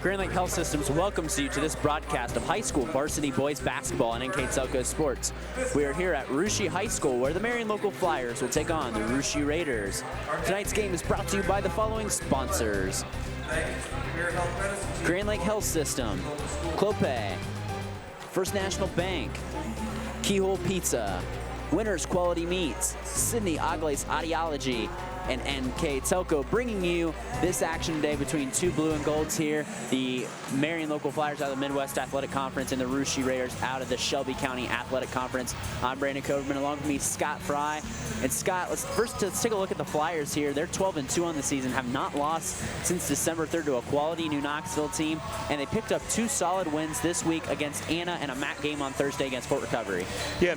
Grand Lake Health Systems welcomes you to this broadcast of high school varsity boys basketball on NKTelco Sports. We are here at Russia High School where the Marion local Flyers will take on the Russia Raiders. Tonight's game is brought to you by the following sponsors: Grand Lake Health System, Clope, First National Bank, Keyhole Pizza, Winners Quality Meats, Sydney Ogles Audiology, and NKTelco, bringing you this action today between two blue and golds here. The Marion local Flyers out of the Midwest Athletic Conference and the Russia Raiders out of the Shelby County Athletic Conference. I'm Brandon Coverman, along with me, Scott Fry. And Scott, let's take a look at the Flyers here. They're 12-2 on the season, have not lost since December 3rd to a quality New Knoxville team, and they picked up two solid wins this week against Anna and a MAC game on Thursday against Fort Recovery. Yeah,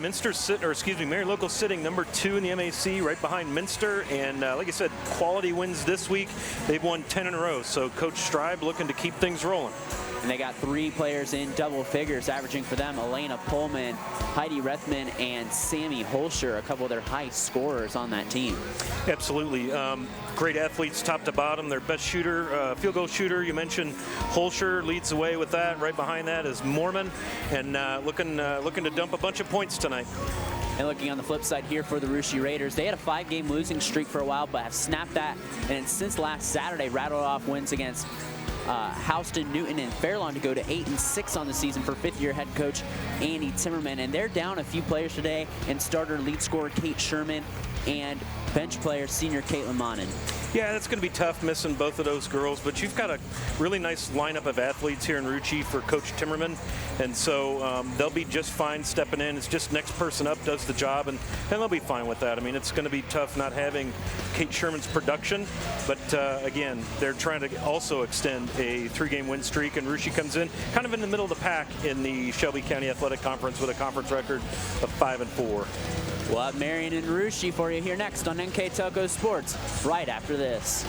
Marion local sitting number 2 in the MAC, right behind Minster, and like I said, quality wins this week. They've won 10 in a row, so Coach Stribe looking to keep things rolling. And they got 3 players in double figures, averaging for them Elena Pullman, Heidi Rethman, and Sammy Holscher, a couple of their high scorers on that team. Absolutely. Great athletes top to bottom. Their best shooter, field goal shooter, you mentioned Holscher leads the way with that. Right behind that is Mormon, and looking to dump a bunch of points tonight. And looking on the flip side here for the Russia Raiders, they had a 5-game losing streak for a while, but have snapped that, and since last Saturday, rattled off wins against Houston, Newton, and Fairlawn to go to 8-6 on the season for 5th-year head coach Andy Timmerman. And they're down a few players today, and starter lead scorer Kate Sherman and bench player senior Caitlin Monin. Yeah, that's going to be tough missing both of those girls, but you've got a really nice lineup of athletes here in Rucci for Coach Timmerman, and so they'll be just fine stepping in. It's just next person up does the job, and they'll be fine with that. I mean, it's going to be tough not having Kate Sherman's production, but again, they're trying to also extend a 3-game win streak, and Rucci comes in kind of in the middle of the pack in the Shelby County Athletic Conference with a conference record of 5-4. We'll have Marion and Russia for you here next on NKTelco Sports, right after this.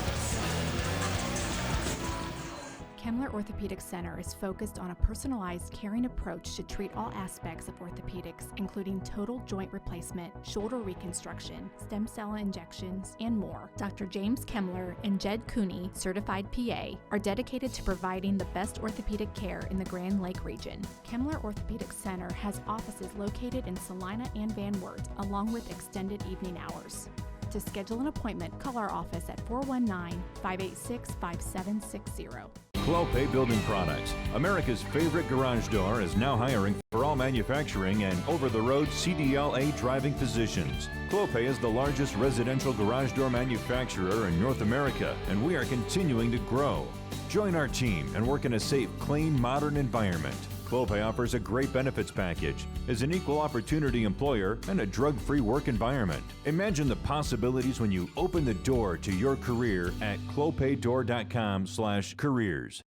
Kemmler Orthopedic Center is focused on a personalized, caring approach to treat all aspects of orthopedics, including total joint replacement, shoulder reconstruction, stem cell injections, and more. Dr. James Kemmler and Jed Cooney, certified PA, are dedicated to providing the best orthopedic care in the Grand Lake region. Kemmler Orthopedic Center has offices located in Salina and Van Wert, along with extended evening hours. To schedule an appointment, call our office at 419-586-5760. Clope Building Products, America's favorite garage door, is now hiring for all manufacturing and over-the-road CDLA driving positions. Clope is the largest residential garage door manufacturer in North America, and we are continuing to grow. Join our team and work in a safe, clean, modern environment. Clope offers a great benefits package, is an equal opportunity employer, and a drug-free work environment. Imagine the possibilities when you open the door to your career at clopedoor.com/careers.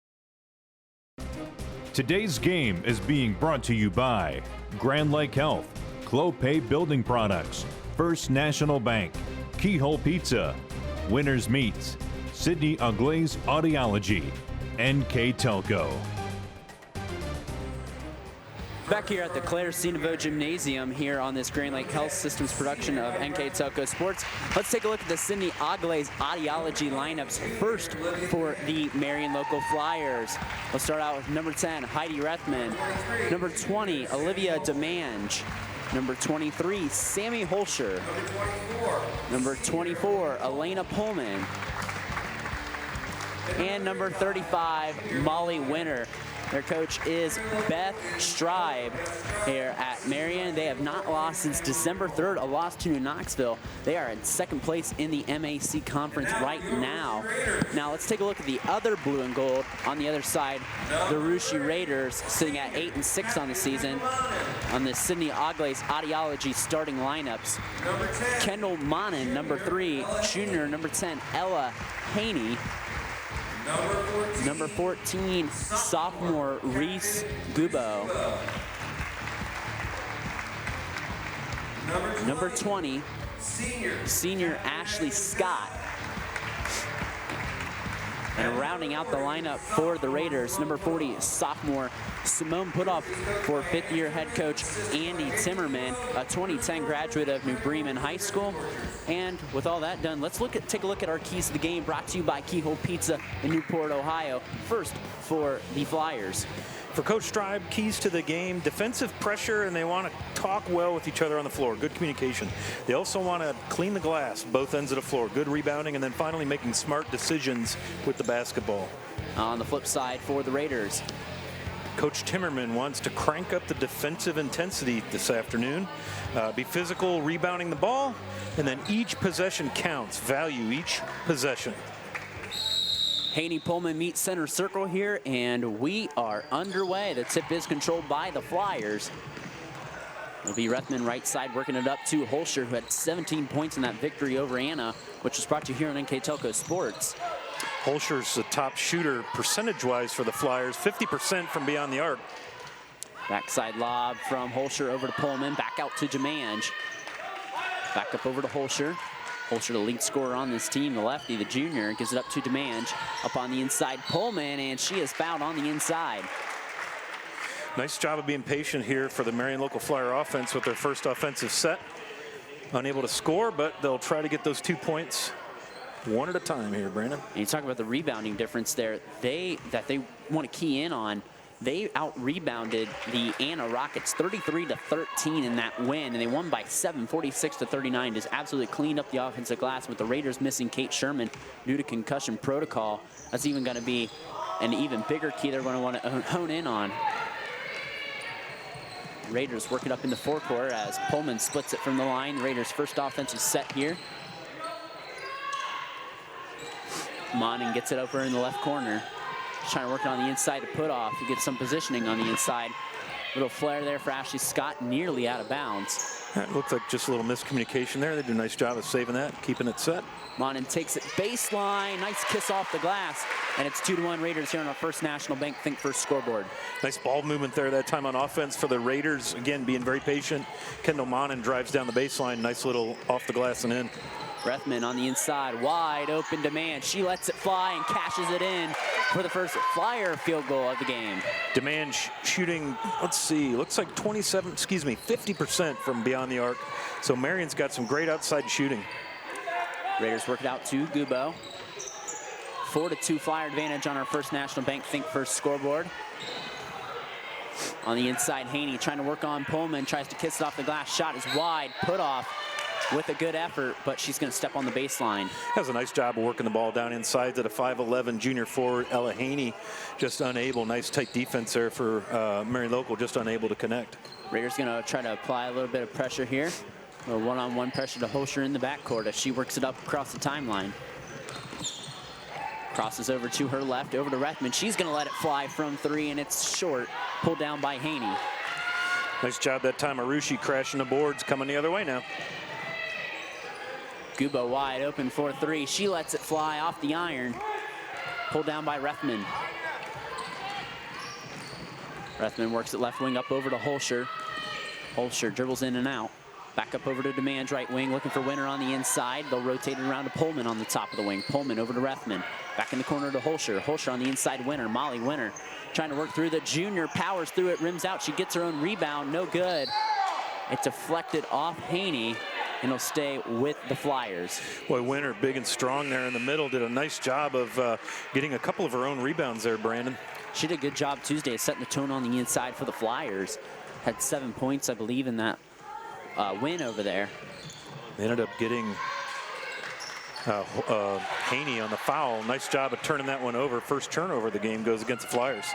Today's game is being brought to you by Grand Lake Health, Clope Building Products, First National Bank, Keyhole Pizza, Winners Meats, Sydney Ogles Audiology, NKTelco. Back here at the Claire Cinevo Gymnasium here on this Grand Lake Health Systems production of NKTelco Sports. Let's take a look at the Sydney Ogles Audiology lineups first for the Marion local Flyers. We'll start out with number 10, Heidi Rethman. Number 20, Olivia Demange. Number 23, Sammy Holscher. Number 24, Elena Pullman. And number 35, Molly Winter. Their coach is Beth Stribe here at Marion. They have not lost since December 3rd, a loss to New Knoxville. They are in 2nd place in the MAC conference right now. Now let's take a look at the other blue and gold on the other side. The Russia Raiders sitting at 8-6 on the season. On the Sydney Ogles Audiology starting lineups: Kendall Monin, number 3, junior, number 10, Ella Haney. Number 14, sophomore Reese Gubo. Number 20, senior Ashley Scott. And rounding out the lineup for the Raiders, number 40, sophomore Simone Putoff for fifth-year head coach Andy Timmerman, a 2010 graduate of New Bremen High School. And with all that done, let's take a look at our keys to the game, brought to you by Keyhole Pizza in Newport, Ohio. First, for the Flyers. For Coach Stribe, keys to the game, defensive pressure, and they want to talk well with each other on the floor. Good communication. They also want to clean the glass, both ends of the floor. Good rebounding, and then finally making smart decisions with the basketball. On the flip side for the Raiders, Coach Timmerman wants to crank up the defensive intensity this afternoon, be physical, rebounding the ball, and then each possession counts. Value each possession. Haney Pullman meets center circle here, and we are underway. The tip is controlled by the Flyers. It'll be Rethman right side working it up to Holscher, who had 17 points in that victory over Anna, which was brought to you here on NKTelco Sports. Holscher's the top shooter percentage-wise for the Flyers, 50% from beyond the arc. Backside lob from Holscher over to Pullman, back out to Demange. Back up over to Holscher. Holscher, the lead scorer on this team, the lefty, the junior, gives it up to Demange. Up on the inside, Pullman, and she is fouled on the inside. Nice job of being patient here for the Marion local Flyer offense with their first offensive set. Unable to score, but they'll try to get those 2 points one at a time here, Brandon. And you talk about the rebounding difference there. They want to key in on. They out-rebounded the Anna Rockets 33-13 in that win, and they won by 7, 46-39. Just absolutely cleaned up the offensive glass with the Raiders missing Kate Sherman due to concussion protocol. That's even going to be an even bigger key they're going to want to hone in on. Raiders work it up in the forecourt as Pullman splits it from the line. Raiders' first offensive set here. Monin gets it over in the left corner. Trying to work it on the inside to Putoff. He gets some positioning on the inside. Little flare there for Ashley Scott, nearly out of bounds. That looks like just a little miscommunication there. They do a nice job of saving that, keeping it set. Monin takes it baseline. Nice kiss off the glass. And it's 2-1 Raiders here on our First National Bank Think First scoreboard. Nice ball movement there that time on offense for the Raiders. Again, being very patient. Kendall Monin drives down the baseline. Nice little off the glass and in. Rethman on the inside, wide open demand. She lets it fly and cashes it in for the first Flyer field goal of the game. Demand shooting, let's see, looks like 50% from beyond the arc. So Marion's got some great outside shooting. Raiders work it out to Gubo. 4-2 Flyer advantage on our First National Bank Think First scoreboard. On the inside, Haney trying to work on Pullman, tries to kiss it off the glass. Shot is wide, put off with a good effort, but she's going to step on the baseline. Has a nice job of working the ball down inside to the 5'11" junior forward, Ella Haney. Just unable. Nice tight defense there for Marion Local, just unable to connect. Raiders going to try to apply a little bit of pressure here. A little one-on-one pressure to Holscher in the backcourt as she works it up across the timeline. Crosses over to her left, over to Rethman. She's going to let it fly from three, and it's short. Pulled down by Haney. Nice job that time. Arushi crashing the boards, coming the other way now. Gubo wide open for three. She lets it fly off the iron. Pulled down by Rethman. Rethman works it left wing up over to Holscher. Holscher dribbles in and out. Back up over to Demange right wing, looking for Winter on the inside. They'll rotate it around to Pullman on the top of the wing. Pullman over to Rethman. Back in the corner to Holscher. Holscher on the inside, Winter. Molly Winter trying to work through the junior. Powers through it, rims out. She gets her own rebound. No good. It deflected off Haney, and it'll stay with the Flyers. Boy, Winter, big and strong there in the middle, did a nice job of getting a couple of her own rebounds there, Brandon. She did a good job Tuesday of setting the tone on the inside for the Flyers. Had 7 points, I believe, in that win over there. They ended up getting Haney on the foul. Nice job of turning that one over. First turnover of the game goes against the Flyers.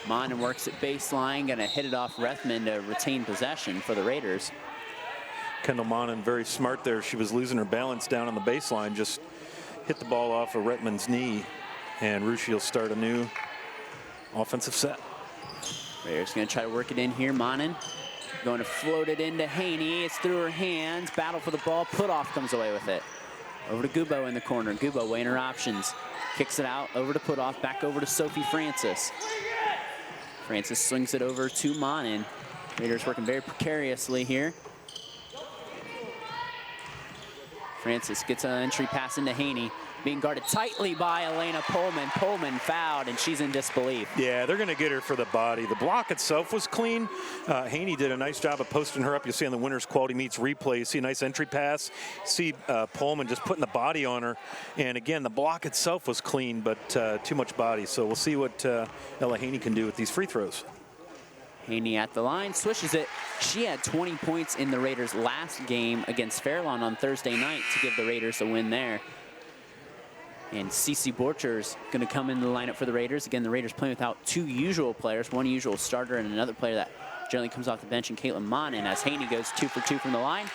Monin works at baseline, gonna hit it off Rethman to retain possession for the Raiders. Kendall Monin very smart there. She was losing her balance down on the baseline, just hit the ball off of Rethman's knee, and Rushi will start a new offensive set. Raiders gonna try to work it in here. Monin going to float it into Haney. It's through her hands. Battle for the ball. Putoff comes away with it. Over to Gubo in the corner. Gubo weighing her options. Kicks it out. Over to Putoff. Back over to Sophie Francis. Francis swings it over to Monin. Raiders working very precariously here. Francis gets an entry pass into Haney. being guarded tightly by Elena Pullman. Pullman fouled, and she's in disbelief. Yeah, they're going to get her for the body. The block itself was clean. Haney did a nice job of posting her up. You'll see on the Winners Quality Meets replay, you see a nice entry pass. See Pullman just putting the body on her. And again, the block itself was clean, but too much body. So we'll see what Ella Haney can do with these free throws. Haney at the line, swishes it. She had 20 points in the Raiders' last game against Fairlawn on Thursday night to give the Raiders a win there. And Cece Borcher's going to come in the lineup for the Raiders. Again, the Raiders playing without two usual players, one usual starter and another player that generally comes off the bench, and Caitlin Monin, as Haney goes 2 for 2 from the line.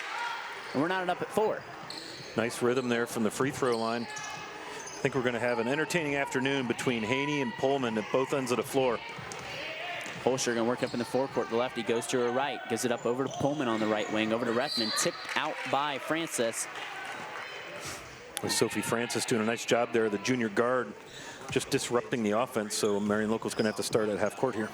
And we're knotted up at 4. Nice rhythm there from the free throw line. I think we're going to have an entertaining afternoon between Haney and Pullman at both ends of the floor. Holscher going to work up in the forecourt. The lefty goes to her right, gives it up over to Pullman on the right wing, over to Rethman, tipped out by Francis. With Sophie Francis doing a nice job there, the junior guard, just disrupting the offense. So Marion Local's going to have to start at half court here.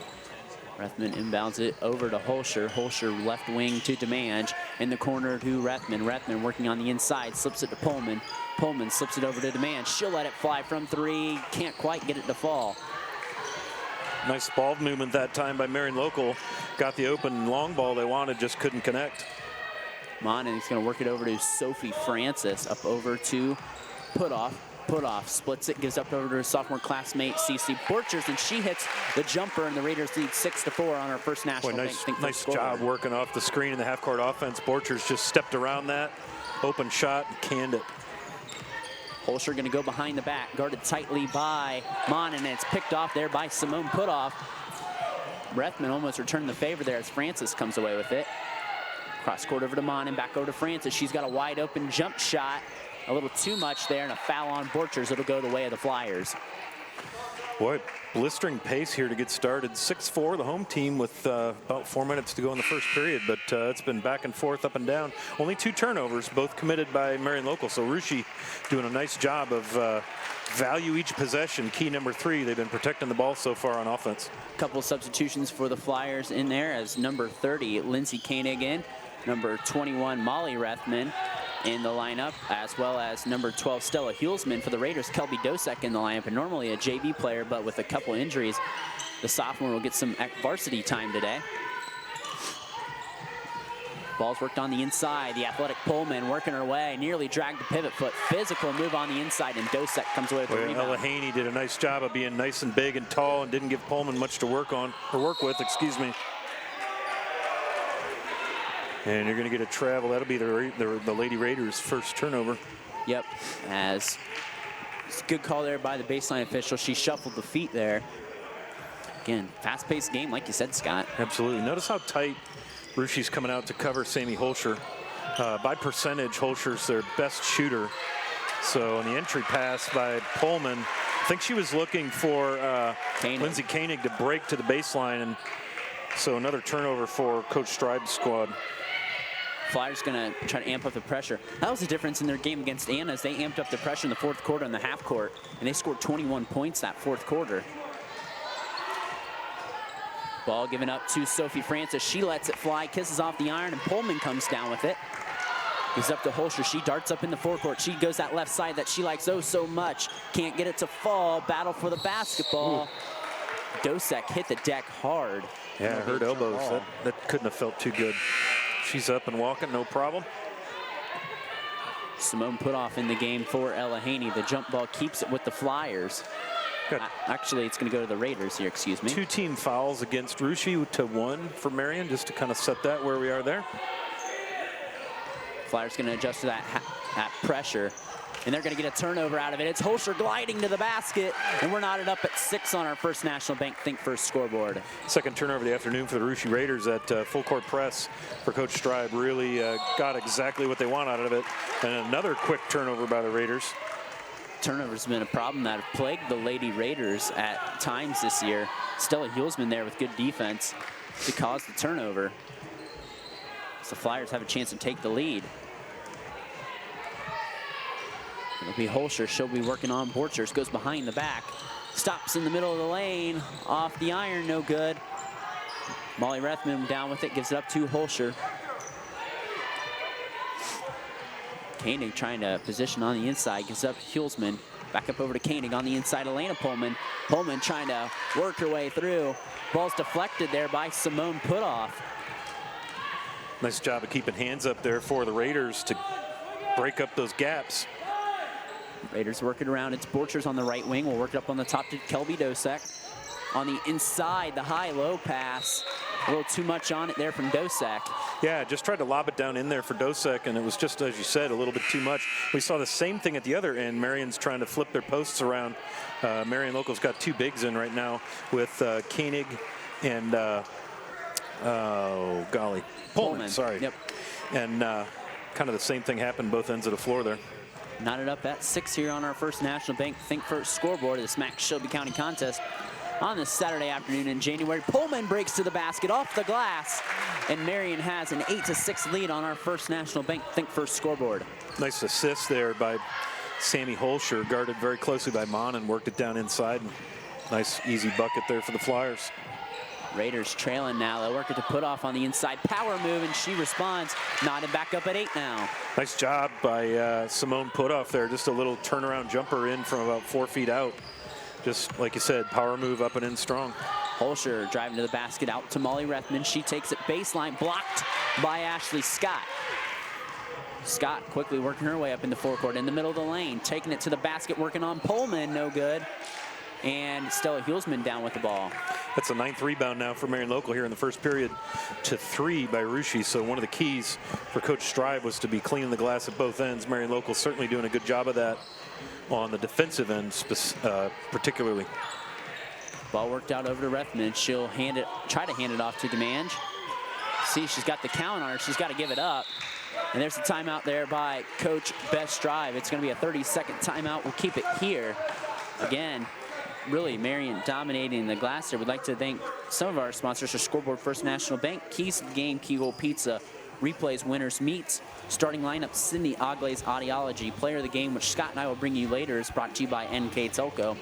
Rethman inbounds it over to Holscher. Holscher left wing to Demange. In the corner to Rethman. Rethman working on the inside, slips it to Pullman. Pullman slips it over to Demange. She'll let it fly from 3. Can't quite get it to fall. Nice ball movement that time by Marion Local. Got the open long ball they wanted, just couldn't connect. Monin is going to work it over to Sophie Francis. Up over to Putoff. Putoff splits it, gives up over to her sophomore classmate Cece Borchers, and she hits the jumper, and the Raiders lead 6-4 on our first national. Nice job working off the screen in the half-court offense. Borchers just stepped around that, open shot, and canned it. Holscher going to go behind the back, guarded tightly by Monin, and it's picked off there by Simone Putoff. Rethman almost returned the favor there as Francis comes away with it. Cross court over to Monin, back over to Francis. She's got a wide open jump shot. A little too much there, and a foul on Borchers. It'll go the way of the Flyers. Boy, blistering pace here to get started. 6-4, the home team with about 4 minutes to go in the first period, but it's been back and forth, up and down. Only 2 turnovers, both committed by Marion Local. So Rushi doing a nice job of value each possession. Key number 3, they've been protecting the ball so far on offense. A couple of substitutions for the Flyers in there as number 30, Lindsay Koenig in. Number 21, Molly Rethman in the lineup, as well as number 12, Stella Hulsman. For the Raiders, Kelby Dosek in the lineup, and normally a JV player, but with a couple injuries, the sophomore will get some varsity time today. Ball's worked on the inside. The athletic Pullman working her way, nearly dragged the pivot foot. Physical move on the inside, and Dosek comes away with the rebound. Ella Haney did a nice job of being nice and big and tall, and didn't give Pullman much to work with, excuse me. And you're going to get a travel. That'll be the Lady Raiders' first turnover. Yep, as it's a good call there by the baseline official. She shuffled the feet there. Again, fast-paced game, like you said, Scott. Absolutely. Notice how tight Rushi's coming out to cover Sammy Holscher. By percentage, Holscher's their best shooter. So on the entry pass by Pullman, I think she was looking for Lindsay Koenig to break to the baseline, and so another turnover for Coach Stride's squad. Flyers going to try to amp up the pressure. That was the difference in their game against Anna, as they amped up the pressure in the fourth quarter in the half court, and they scored 21 points that fourth quarter. Ball given up to Sophie Francis. She lets it fly, kisses off the iron, and Pullman comes down with it. He's up to Holscher. She darts up in the forecourt. She goes that left side that she likes oh so much. Can't get it to fall. Battle for the basketball. Ooh. Dosek hit the deck hard. Yeah, hurt elbows. That couldn't have felt too good. She's up and walking, no problem. Simone Putoff in the game for Ella Haney. The jump ball keeps it with the Flyers. Actually, it's going to go to the Raiders here, excuse me. 2 team fouls against Rushi to 1 for Marion, just to kind of set that where we are there. Flyers going to adjust to that pressure, and they're going to get a turnover out of it. It's Holscher gliding to the basket, and we're knotted up at 6 on our first National Bank Think First scoreboard. Second turnover of the afternoon for the Rushi Raiders. At full court press for Coach Stride really got exactly what they want out of it. And another quick turnover by the Raiders. Turnover's been a problem that have plagued the Lady Raiders at times this year. Stella Hulsman there with good defense to cause the turnover. So the Flyers have a chance to take the lead. It'll be Holscher. She'll be working on Borchers. Goes behind the back. Stops in the middle of the lane. Off the iron, no good. Molly Rethman down with it. Gives it up to Holscher. Koenig trying to position on the inside, gives up Hulsman. Back up over to Koenig on the inside, Elena Pullman. Pullman trying to work her way through. Ball's deflected there by Simone Putoff. Nice job of keeping hands up there for the Raiders to break up those gaps. Raiders working around. It's Borchers on the right wing. We'll work it up on the top to Kelby Dosek. On the inside, the high-low pass. A little too much on it there from Dosek. Yeah, just tried to lob it down in there for Dosek, and it was just, as you said, a little bit too much. We saw the same thing at the other end. Marion's trying to flip their posts around. Marion Local's got two bigs in right now with Koenig and, oh, golly, Pullman. Sorry. Yep. And kind of the same thing happened both ends of the floor there. Knotted up at 6 here on our First National Bank Think First scoreboard of the SMAC Shelby County contest on this Saturday afternoon in January. Pullman breaks to the basket off the glass, and Marion has an 8-6 lead on our First National Bank Think First scoreboard. Nice assist there by Sammy Holscher, guarded very closely by Mon and worked it down inside. Nice easy bucket there for the Flyers. Raiders trailing now. They'll work it to Putoff on the inside. Power move, and she responds. Knotted back up at 8 now. Nice job by Simone Putoff there. Just a little turnaround jumper in from about 4 feet out. Just like you said, power move up and in strong. Holscher driving to the basket out to Molly Rethman. She takes it baseline, blocked by Ashley Scott. Scott quickly working her way up in the forecourt in the middle of the lane. Taking it to the basket, working on Pullman, no good. And Stella Hulsman down with the ball. That's a 9th rebound now for Marion Local here in the first period to 3 by Rushi. So one of the keys for Coach Strive was to be cleaning the glass at both ends. Marion Local certainly doing a good job of that on the defensive end particularly. Ball worked out over to Rethman. She'll try to hand it off to Demange. See, she's got the count on her. She's got to give it up. And there's a timeout there by Coach Beth Strive. It's going to be a 30-second timeout. We'll keep it here. Again, really Marion dominating the glass there. We'd like to thank some of our sponsors for Scoreboard First National Bank, Keys to the Game, Keyhole Pizza, Replays, Winners, Meats, starting lineup, Sydney Oglaze Audiology, player of the game, which Scott and I will bring you later, is brought to you by NKTelco.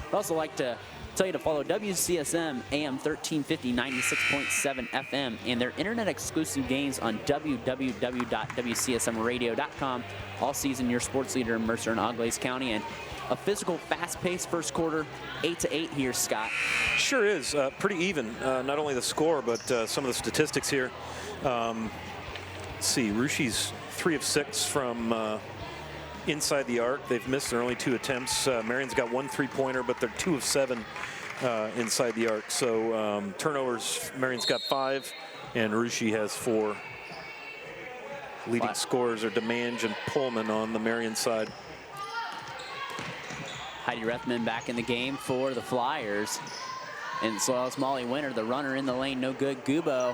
I'd also like to tell you to follow WCSM AM 1350 96.7 FM and their internet exclusive games on www.wcsmradio.com. All season, your sports leader in Mercer and Auglaize County, and a physical, fast-paced first quarter, 8-8 here, Scott. Sure is. Pretty even. Not only the score, but some of the statistics here. Let's see, Rushi's 3 of 6 from inside the arc. They've missed their only 2 attempts. Marion's got 1 3-pointer, but they're 2 of 7 inside the arc. So turnovers, Marion's got 5, and Rushi has 4. Leading scorers are Demange and Pullman on the Marion side. Heidi Rethman back in the game for the Flyers. And so it's Molly Winter, the runner in the lane, no good. Gubo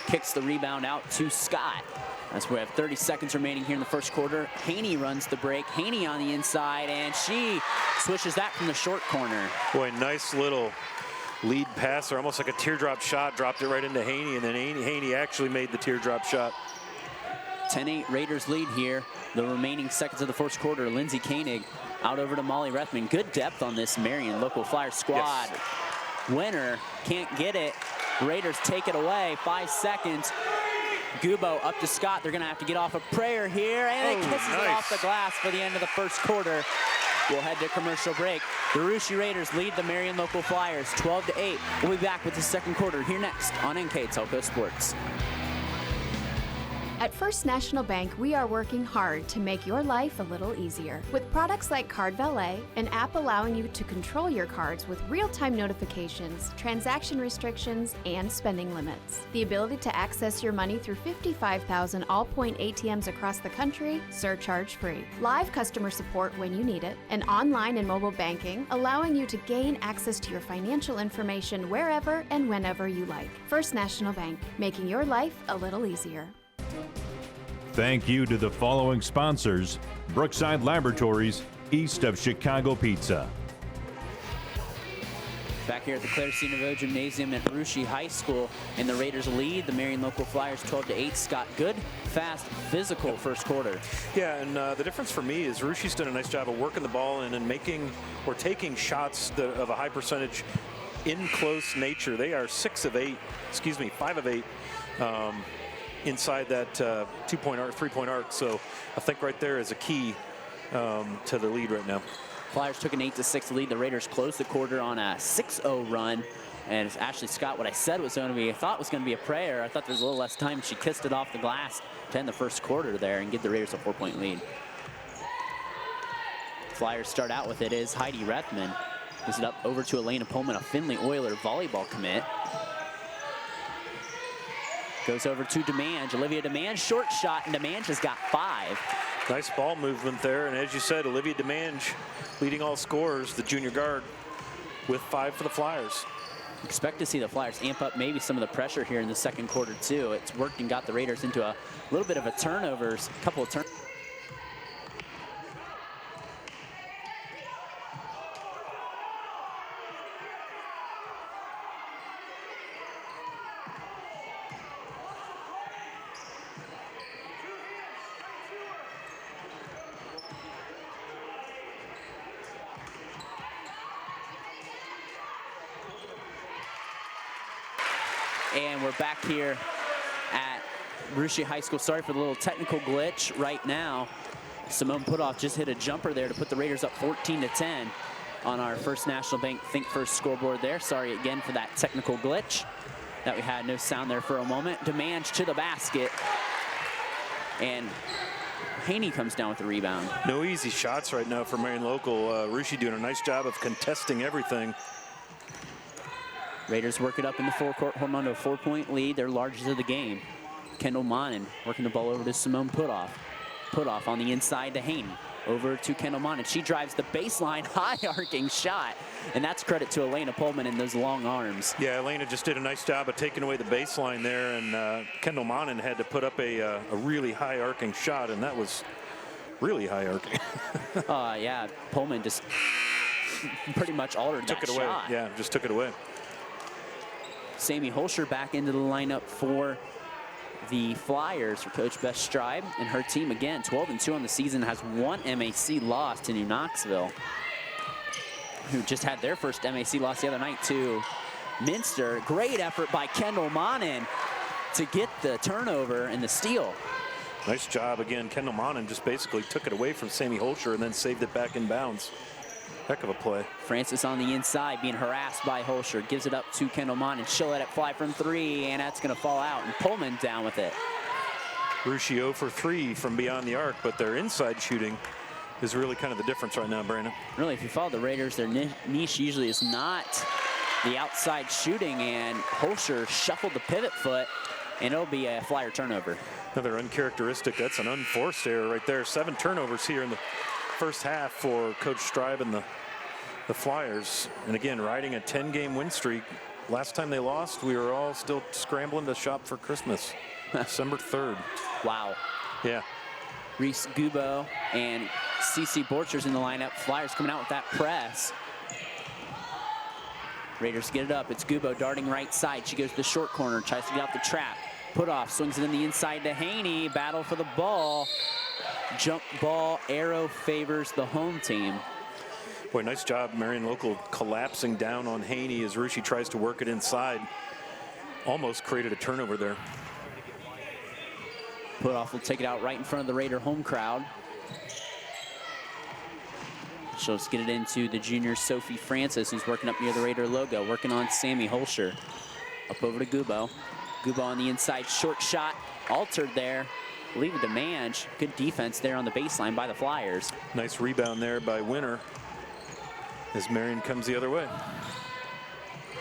kicks the rebound out to Scott. As we have 30 seconds remaining here in the first quarter. Haney runs the break. Haney on the inside, and she swishes that from the short corner. Boy, nice little lead passer, almost like a teardrop shot. Dropped it right into Haney, and then Haney actually made the teardrop shot. 10-8 Raiders lead here. The remaining seconds of the first quarter. Lindsay Koenig out over to Molly Rethman. Good depth on this Marion Local Flyer squad. Yes. Winner can't get it. Raiders take it away. 5 seconds. Gubo up to Scott. They're going to have to get off a prayer here, and it kisses it off the glass for the end of the first quarter. We'll head to commercial break. The Russia Raiders lead the Marion Local Flyers 12-8. We'll be back with the second quarter here next on NKTelco Sports. At First National Bank, we are working hard to make your life a little easier. With products like Card Valet, an app allowing you to control your cards with real-time notifications, transaction restrictions, and spending limits. The ability to access your money through 55,000 all-point ATMs across the country, surcharge-free. Live customer support when you need it. And online and mobile banking, allowing you to gain access to your financial information wherever and whenever you like. First National Bank, making your life a little easier. Thank you to the following sponsors: Brookside Laboratories, east of Chicago Pizza. Back here at the Claire C. Naveau Gymnasium at Russia High School, and the Raiders lead the Marion Local Flyers 12-8. Scott, good, fast, physical first quarter. Yeah, and the difference for me is Russia's done a nice job of working the ball and making or taking shots of a high percentage in close nature. They are 5 of 8. inside that 2-point arc, 3-point arc. So I think right there is a key to the lead right now. Flyers took an 8-6 lead. The Raiders closed the quarter on a 6-0 run. And it's Ashley Scott, what I said was going to be, I thought was going to be a prayer. I thought there was a little less time. She kissed it off the glass to end the first quarter there and give the Raiders a 4-point lead. Flyers start out with it is Heidi Rethman. Gives it up over to Elena Pullman, a Findlay Oiler volleyball commit. Goes over to Demange. Olivia Demange, short shot, and Demange has got 5. Nice ball movement there. And as you said, Olivia Demange leading all scorers, the junior guard, with 5 for the Flyers. Expect to see the Flyers amp up maybe some of the pressure here in the second quarter too. It's worked and got the Raiders into a little bit of a turnovers, couple of turnovers. And we're back here at Russia High School. Sorry for the little technical glitch right now. Simone Putoff just hit a jumper there to put the Raiders up 14-10 on our First National Bank Think First scoreboard there. Sorry again for that technical glitch that we had no sound there for a moment. Demange to the basket. And Haney comes down with the rebound. No easy shots right now for Marion Local. Rushi doing a nice job of contesting everything. Raiders work it up in the forecourt, holding on to a 4-point lead. They're largest of the game. Kendall Monin working the ball over to Simone Putoff. Putoff on the inside to Haney. Over to Kendall Monin. She drives the baseline, high arcing shot. And that's credit to Elena Pullman and those long arms. Yeah, Elena just did a nice job of taking away the baseline there. And Kendall Monin had to put up a really high arcing shot. And that was really high arcing. Yeah, Pullman just pretty much altered that shot. Took it away. Yeah, just took it away. Sammy Holscher back into the lineup for the Flyers for Coach Beth Stribe and her team again. 12-2 on the season, has 1 MAC loss to New Knoxville, who just had their first MAC loss the other night to Minster. Great effort by Kendall Monin to get the turnover and the steal. Nice job again. Kendall Monin just basically took it away from Sammy Holscher and then saved it back in bounds. Heck of a play. Francis on the inside being harassed by Holscher. Gives it up to Kendall Monin. She'll let it fly from 3, and that's going to fall out. And Pullman down with it. Russia 0 for 3 from beyond the arc, but their inside shooting is really kind of the difference right now, Brandon. Really, if you follow the Raiders, their niche usually is not the outside shooting, and Holscher shuffled the pivot foot, and it'll be a Flyer turnover. Another uncharacteristic. That's an unforced error right there. 7 turnovers here in the first half for Coach Stribe and the Flyers. And again, riding a 10-game win streak. Last time they lost, we were all still scrambling to shop for Christmas. December 3rd. Wow. Yeah. Reese Gubo and CC Borchers in the lineup. Flyers coming out with that press. Raiders get it up. It's Gubo darting right side. She goes to the short corner, tries to get out the trap. Putoff swings it in the inside to Haney. Battle for the ball. Jump ball arrow favors the home team. Boy, nice job, Marion Local collapsing down on Haney as Rushi tries to work it inside. Almost created a turnover there. Putoff will take it out right in front of the Raider home crowd. She'll just get it into the junior Sophie Francis, who's working up near the Raider logo, working on Sammy Holscher. Up over to Gubo. Gubo on the inside, short shot, altered there. Leave it to Mange. Good defense there on the baseline by the Flyers. Nice rebound there by Winter as Marion comes the other way.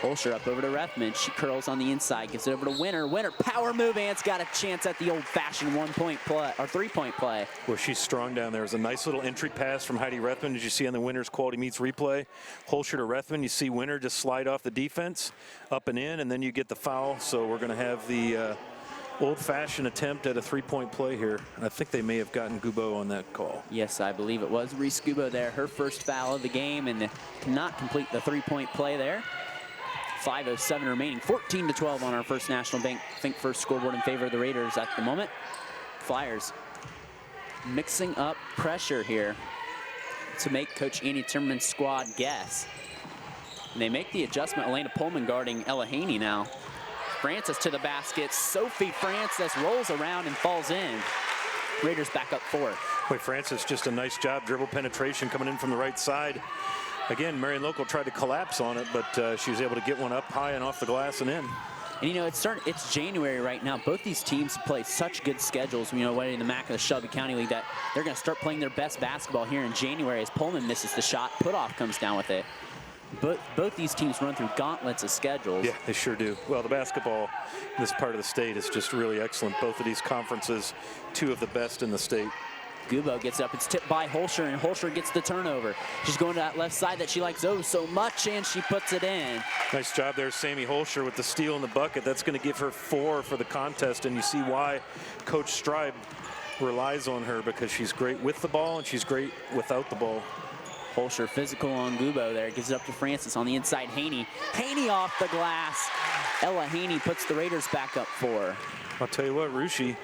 Holscher up over to Rethman. She curls on the inside, gives it over to Winter. Winter, power move, and it's got a chance at the old-fashioned 1-point play, or 3-point play. Well, she's strong down there. It was a nice little entry pass from Heidi Rethman, as you see on the Winter's Quality Meets replay. Holscher to Rethman. You see Winter just slide off the defense, up and in, and then you get the foul. So we're going to have the old-fashioned attempt at a 3-point play here. I think they may have gotten Gubo on that call. Yes, I believe it was Reese Gubo there. Her first foul of the game, and cannot complete the 3-point play there. 5:07 remaining, 14-12 on our First National Bank Think First scoreboard in favor of the Raiders at the moment. Flyers mixing up pressure here to make Coach Andy Timmerman's squad guess. And they make the adjustment. Elena Pullman guarding Ella Haney now. Francis to the basket. Sophie Francis rolls around and falls in. Raiders back up 4. Boy, Francis, just a nice job. Dribble penetration coming in from the right side. Again, Marion Local tried to collapse on it, but she was able to get one up high and off the glass and in. And you know, it's January right now. Both these teams play such good schedules, you know, whether in the MAC or the Shelby County League, that they're going to start playing their best basketball here in January as Pullman misses the shot. Putoff comes down with it. Both these teams run through gauntlets of schedules. Yeah, they sure do. Well, the basketball in this part of the state is just really excellent. Both of these conferences, 2 of the best in the state. Gubo gets up. It's tipped by Holscher, and Holscher gets the turnover. She's going to that left side that she likes oh so much, and she puts it in. Nice job there, Sammy Holscher, with the steal in the bucket. That's going to give her 4 for the contest, and you see why Coach Stribe relies on her, because she's great with the ball and she's great without the ball. Holscher physical on Gubo there. Gives it up to Francis on the inside. Haney. Haney off the glass. Ella Haney puts the Raiders back up 4. I'll tell you what, Ruschi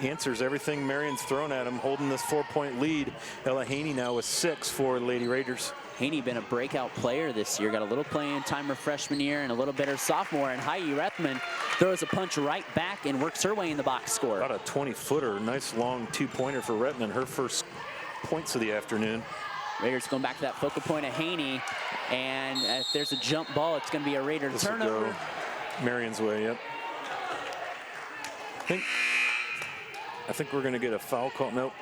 answers everything Marion's thrown at him, holding this 4-point lead. Ella Haney now with 6 for the Lady Raiders. Haney been a breakout player this year. Got a little playing time her freshman year and a little bit her sophomore. And Heidi Rethman throws a punch right back and works her way in the box score. About a 20-footer. Nice long 2-pointer for Rethman. Her first points of the afternoon. Raiders going back to that focal point of Haney. And if there's a jump ball, it's going to be a Raider turnover. Go Marion's way, yep. I think we're going to get a foul call. Nope.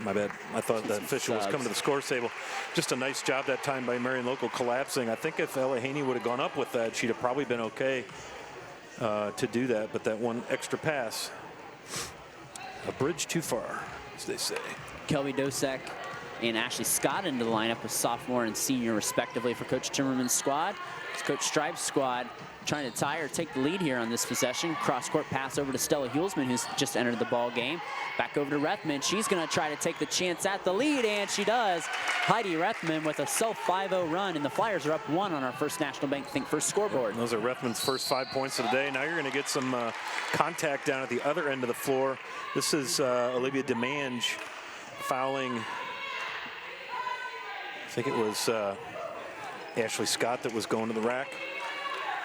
My bad. I thought the official was coming to the score table. Just a nice job that time by Marion Local collapsing. I think if Ella Haney would have gone up with that, she'd have probably been okay to do that. But that one extra pass, a bridge too far, as they say. Kelby Dosek and Ashley Scott into the lineup with sophomore and senior respectively for Coach Timmerman's squad. It's Coach Stribe's squad trying to tie or take the lead here on this possession. Cross-court pass over to Stella Hulsman, who's just entered the ball game. Back over to Rethman. She's going to try to take the chance at the lead, and she does. Heidi Rethman with a self 5-0 run, and the Flyers are up 1 on our First National Bank first scoreboard. Those are Rethman's first 5 points of the day. Now you're going to get some contact down at the other end of the floor. This is Olivia DeMange fouling. I think it was Ashley Scott that was going to the rack.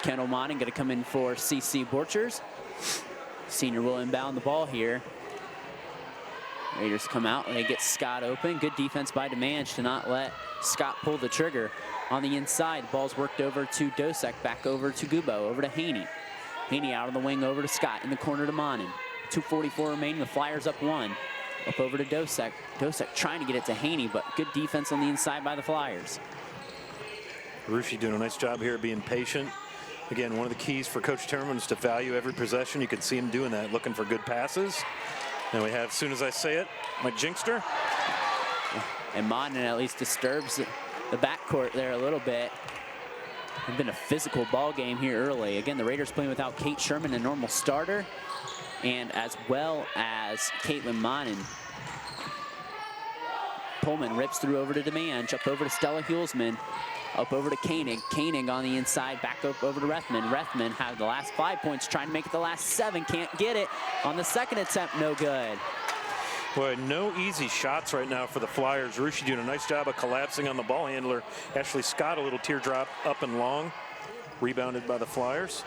Kendall Monning going to come in for CC Borchers. Senior will inbound the ball here. Raiders come out and they get Scott open. Good defense by DeMange to not let Scott pull the trigger. On the inside, the ball's worked over to Dosek, back over to Gubo, over to Haney. Haney out on the wing over to Scott, in the corner to Monning. 2:44 remaining, the Flyers up 1. Up over to Dosek. Dosek trying to get it to Haney, but good defense on the inside by the Flyers. Ruschi doing a nice job here being patient. Again, one of the keys for Coach Timmerman is to value every possession. You can see him doing that, looking for good passes. And we have, as soon as I say it, my jinxter. And Monden at least disturbs the backcourt there a little bit. It's been a physical ball game here early. Again, the Raiders playing without Kate Sherman, a normal starter, and as well as Caitlin Monden. Pullman rips through over to DeMange, up over to Stella Hulsman. Up over to Koenig. Koenig on the inside, back up over to Rethman. Rethman had the last 5 points, trying to make it the last 7. Can't get it. On the second attempt, no good. Boy, no easy shots right now for the Flyers. Ruschi doing a nice job of collapsing on the ball handler. Ashley Scott, a little teardrop up and long. Rebounded by the Flyers.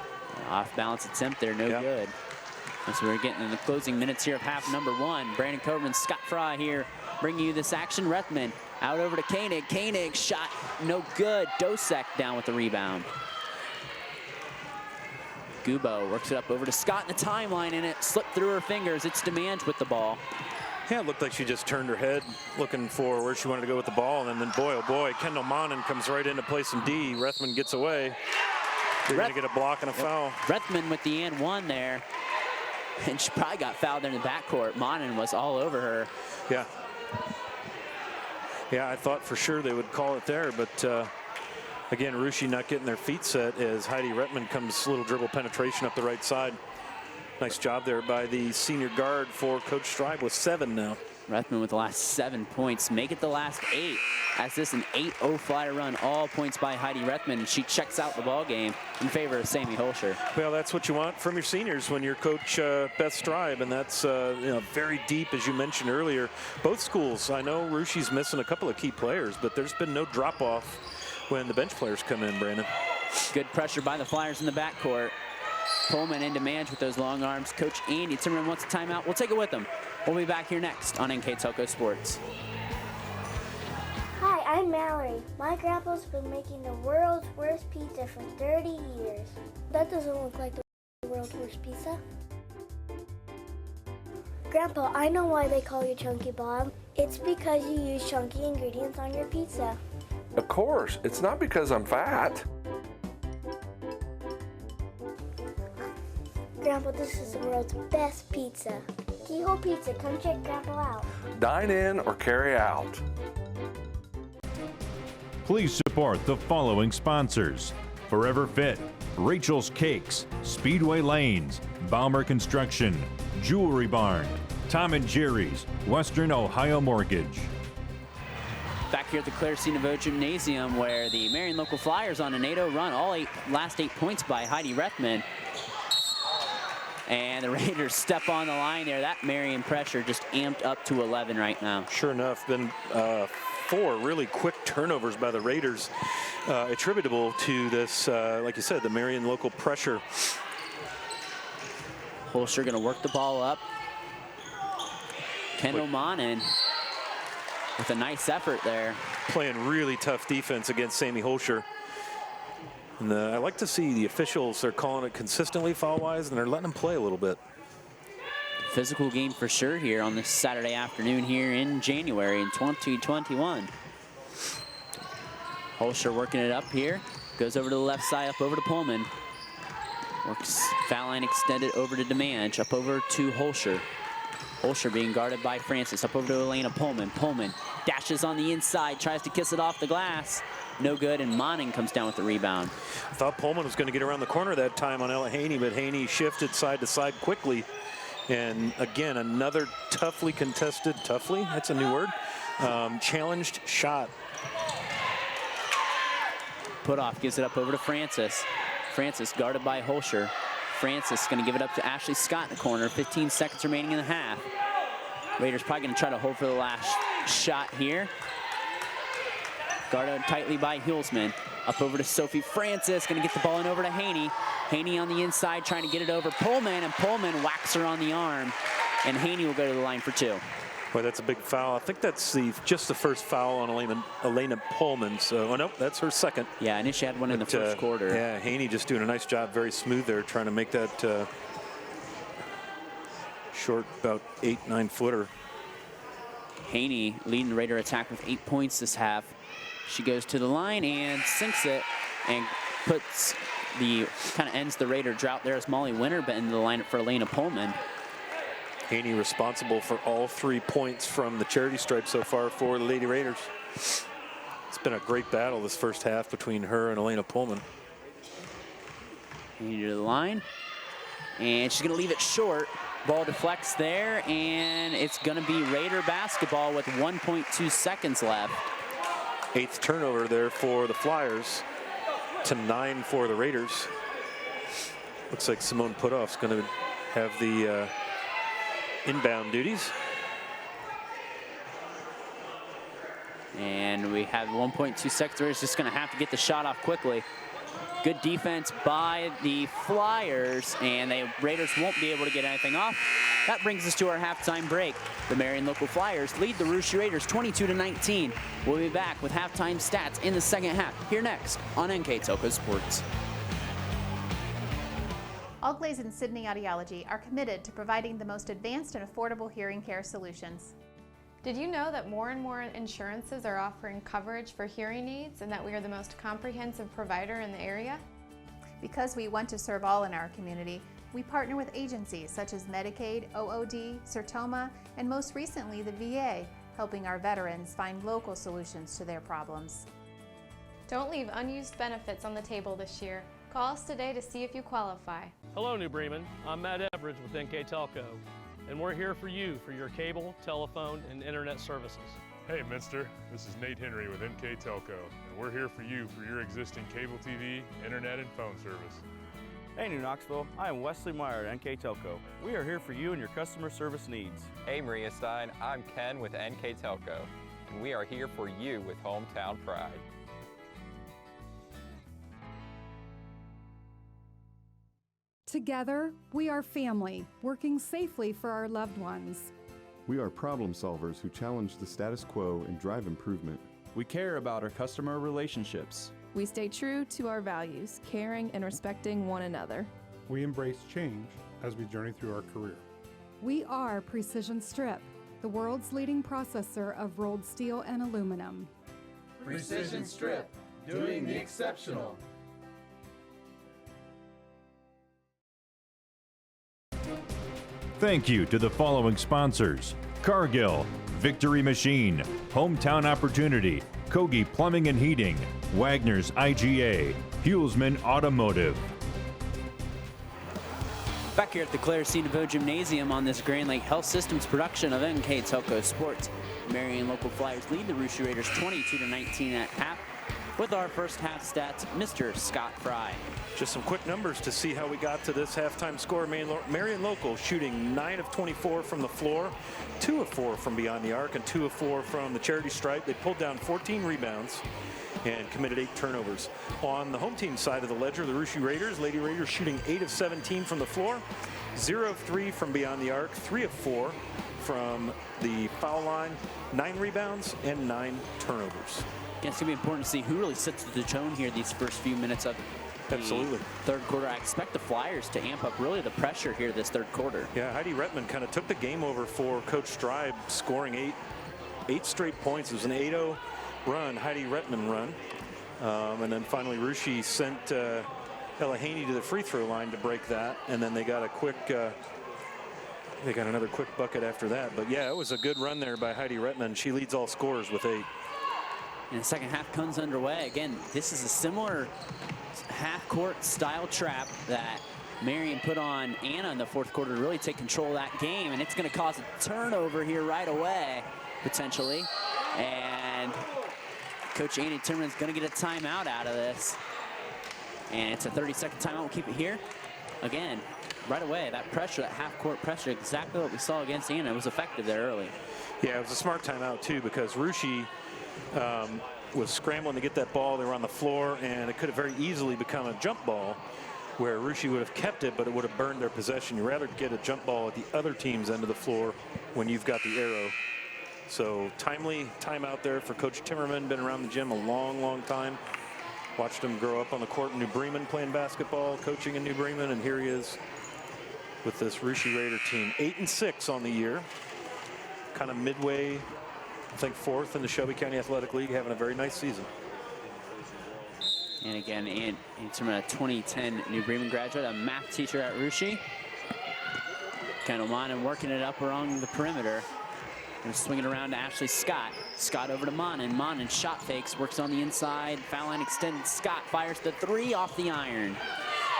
Off balance attempt there, no good. As we're getting in the closing minutes here of half number 1. Brandon Coburn, Scott Fry here bringing you this action. Rethman out over to Koenig. Koenig shot no good. Dosek down with the rebound. Gubo works it up over to Scott in the timeline, and it slipped through her fingers. It's DeMange with the ball. Yeah, it looked like she just turned her head looking for where she wanted to go with the ball, and then boy, oh boy, Kendall Monnon comes right in to play some D. Rethman gets away. They're going to get a block and a foul. Rethman with the and 1 there. And she probably got fouled in the backcourt. Monnon was all over her. Yeah. Yeah, I thought for sure they would call it there, but again, Ruschi not getting their feet set as Heidi Rethman comes a little dribble penetration up the right side. Nice job there by the senior guard for Coach Stribe with 7 now. Rethman with the last 7 points. Make it the last 8. As this an 8-0 Flyer run, all points by Heidi Rethman, and she checks out the ball game in favor of Sammy Holscher. Well, that's what you want from your seniors when you're Coach Beth Stribe, and that's very deep, as you mentioned earlier. Both schools, I know Ruschi's missing a couple of key players, but there's been no drop-off when the bench players come in, Brandon. Good pressure by the Flyers in the backcourt. Pullman into manage with those long arms. Coach Andy Timmerman wants a timeout. We'll take it with him. We'll be back here next on NKTelco Sports. Hi, I'm Mallory. My grandpa's been making the world's worst pizza for 30 years. That doesn't look like the world's worst pizza. Grandpa, I know why they call you Chunky Bob. It's because you use chunky ingredients on your pizza. Of course, it's not because I'm fat. Grandpa, this is the world's best pizza. Keyhole Pizza, come check Grandpa out. Dine in or carry out. Please support the following sponsors: Forever Fit, Rachel's Cakes, Speedway Lanes, Balmer Construction, Jewelry Barn, Tom and Jerry's, Western Ohio Mortgage. Back here at the Claire C. Naveau Gymnasium, where the Marion local Flyers on an 8-0 run, last 8 points by Heidi Rethman. And the Raiders step on the line there. That Marion pressure just amped up to 11 right now. Sure enough, been 4 really quick turnovers by the Raiders, attributable to this, like you said, the Marion local pressure. Holscher going to work the ball up. Kendall Monin with a nice effort there. Playing really tough defense against Sammy Holscher. And I like to see the officials, they're calling it consistently foul-wise, and they're letting them play a little bit. Physical game for sure here on this Saturday afternoon here in January in 2021. Holscher working it up here. Goes over to the left side, up over to Pullman. Works foul line extended over to DeMange, up over to Holscher. Holscher being guarded by Francis, up over to Elena Pullman. Pullman dashes on the inside, tries to kiss it off the glass. No good, and Monin comes down with the rebound. I thought Pullman was going to get around the corner that time on Ella Haney, but Haney shifted side to side quickly. And again, another toughly contested, that's a new word, challenged shot. Putoff gives it up over to Francis. Francis guarded by Holscher. Francis going to give it up to Ashley Scott in the corner. 15 seconds remaining in the half. Raiders probably going to try to hold for the last shot here. Guarded tightly by Hulsman. Up over to Sophie Francis, going to get the ball in over to Haney. Haney on the inside trying to get it over Pullman, and Pullman whacks her on the arm. And Haney will go to the line for 2. Boy, that's a big foul. I think that's just the first foul on Elena Pullman. So, oh, nope, that's her second. Yeah, and she had one in the first quarter. Yeah, Haney just doing a nice job, very smooth there, trying to make that short, about 8-9 footer. Haney leading the Raider attack with 8 points this half. She goes to the line and sinks it and kind of ends the Raider drought there as Molly Winter into the lineup for Elena Pullman. Haney responsible for all 3 points from the charity stripe so far for the Lady Raiders. It's been a great battle this first half between her and Elena Pullman. Haney to the line, and she's going to leave it short. Ball deflects there, and it's going to be Raider basketball with 1.2 seconds left. 8th turnover there for the Flyers to 9 for the Raiders. Looks like Simone Putoff's going to have the inbound duties. And we have 1.2 seconds. It's just going to have to get the shot off quickly. Good defense by the Flyers, and the Raiders won't be able to get anything off. That brings us to our halftime break. The Marion local Flyers lead the Russia Raiders 22-19. We'll be back with halftime stats in the second half, here next on NKTelco Sports. Allglaze and Sydney Audiology are committed to providing the most advanced and affordable hearing care solutions. Did you know that more and more insurances are offering coverage for hearing aids and that we are the most comprehensive provider in the area? Because we want to serve all in our community, we partner with agencies such as Medicaid, OOD, Sertoma, and most recently the VA, helping our veterans find local solutions to their problems. Don't leave unused benefits on the table this year. Call us today to see if you qualify. Hello, New Bremen. I'm Matt Everidge with NKTelco, and we're here for you for your cable, telephone, and internet services. Hey, Minster. This is Nate Henry with NKTelco, and we're here for you for your existing cable TV, internet, and phone service. Hey, New Knoxville. I am Wesley Meyer at NKTelco. We are here for you and your customer service needs. Hey, Maria Stein. I'm Ken with NKTelco, and we are here for you with hometown pride. Together, we are family, working safely for our loved ones. We are problem solvers who challenge the status quo and drive improvement. We care about our customer relationships. We stay true to our values, caring and respecting one another. We embrace change as we journey through our career. We are Precision Strip, the world's leading processor of rolled steel and aluminum. Precision Strip, doing the exceptional. Thank you to the following sponsors: Cargill, Victory Machine, Hometown Opportunity, Kogi Plumbing and Heating, Wagner's IGA, Hulsman Automotive. Back here at the Claire C. DeVoe Gymnasium on this Grand Lake Health Systems production of NKTelco Sports. Marion local Flyers lead the Russia Raiders 22-19 at half. With our first half stats, Mr. Scott Fry. Just some quick numbers to see how we got to this halftime score. Marion local shooting 9 of 24 from the floor, 2 of 4 from beyond the arc, and 2 of 4 from the charity stripe. They pulled down 14 rebounds and committed 8 turnovers. On the home team side of the ledger, the Russia Raiders, Lady Raiders shooting 8 of 17 from the floor, 0 of 3 from beyond the arc, 3 of 4 from the foul line, 9 rebounds and 9 turnovers. It's going to be important to see who really sets the tone here these first few minutes of the third quarter. I expect the Flyers to amp up really the pressure here this third quarter. Yeah, Heidi Rettman kind of took the game over for Coach Stribe, scoring eight straight points. It was an 8-0 run, Heidi Rettman run. And then finally Russia sent Ella Haney to the free throw line to break that. And then they got a quick, they got another quick bucket after that. But yeah, it was a good run there by Heidi Rettman. She leads all scorers with 8. And the second half comes underway. Again, this is a similar half-court style trap that Marion put on Anna in the fourth quarter to really take control of that game. And it's going to cause a turnover here right away, potentially. And Coach Andy Timmerman's going to get a timeout out of this. And it's a 30-second timeout. We'll keep it here. Again, right away, that pressure, that half-court pressure, exactly what we saw against Anna, was effective there early. Yeah, it was a smart timeout, too, because Russia was scrambling to get that ball. They were on the floor, and it could have very easily become a jump ball where Russia would have kept it, but it would have burned their possession. You'd rather get a jump ball at the other team's end of the floor when you've got the arrow. So timely timeout there for Coach Timmerman. Been around the gym a long, long time. Watched him grow up on the court in New Bremen playing basketball, coaching in New Bremen, and here he is with this Russia Raider team. 8-6 on the year. Kind of midway, I think 4th in the Shelby County Athletic League, having a very nice season. And again, Andy Timmerman, a 2010 New Bremen graduate, a math teacher at Russia. Kendall Monin working it up along the perimeter. And swinging around to Ashley Scott. Scott over to Monin. Monin shot fakes, works on the inside. Foul line extended. Scott fires the 3 off the iron.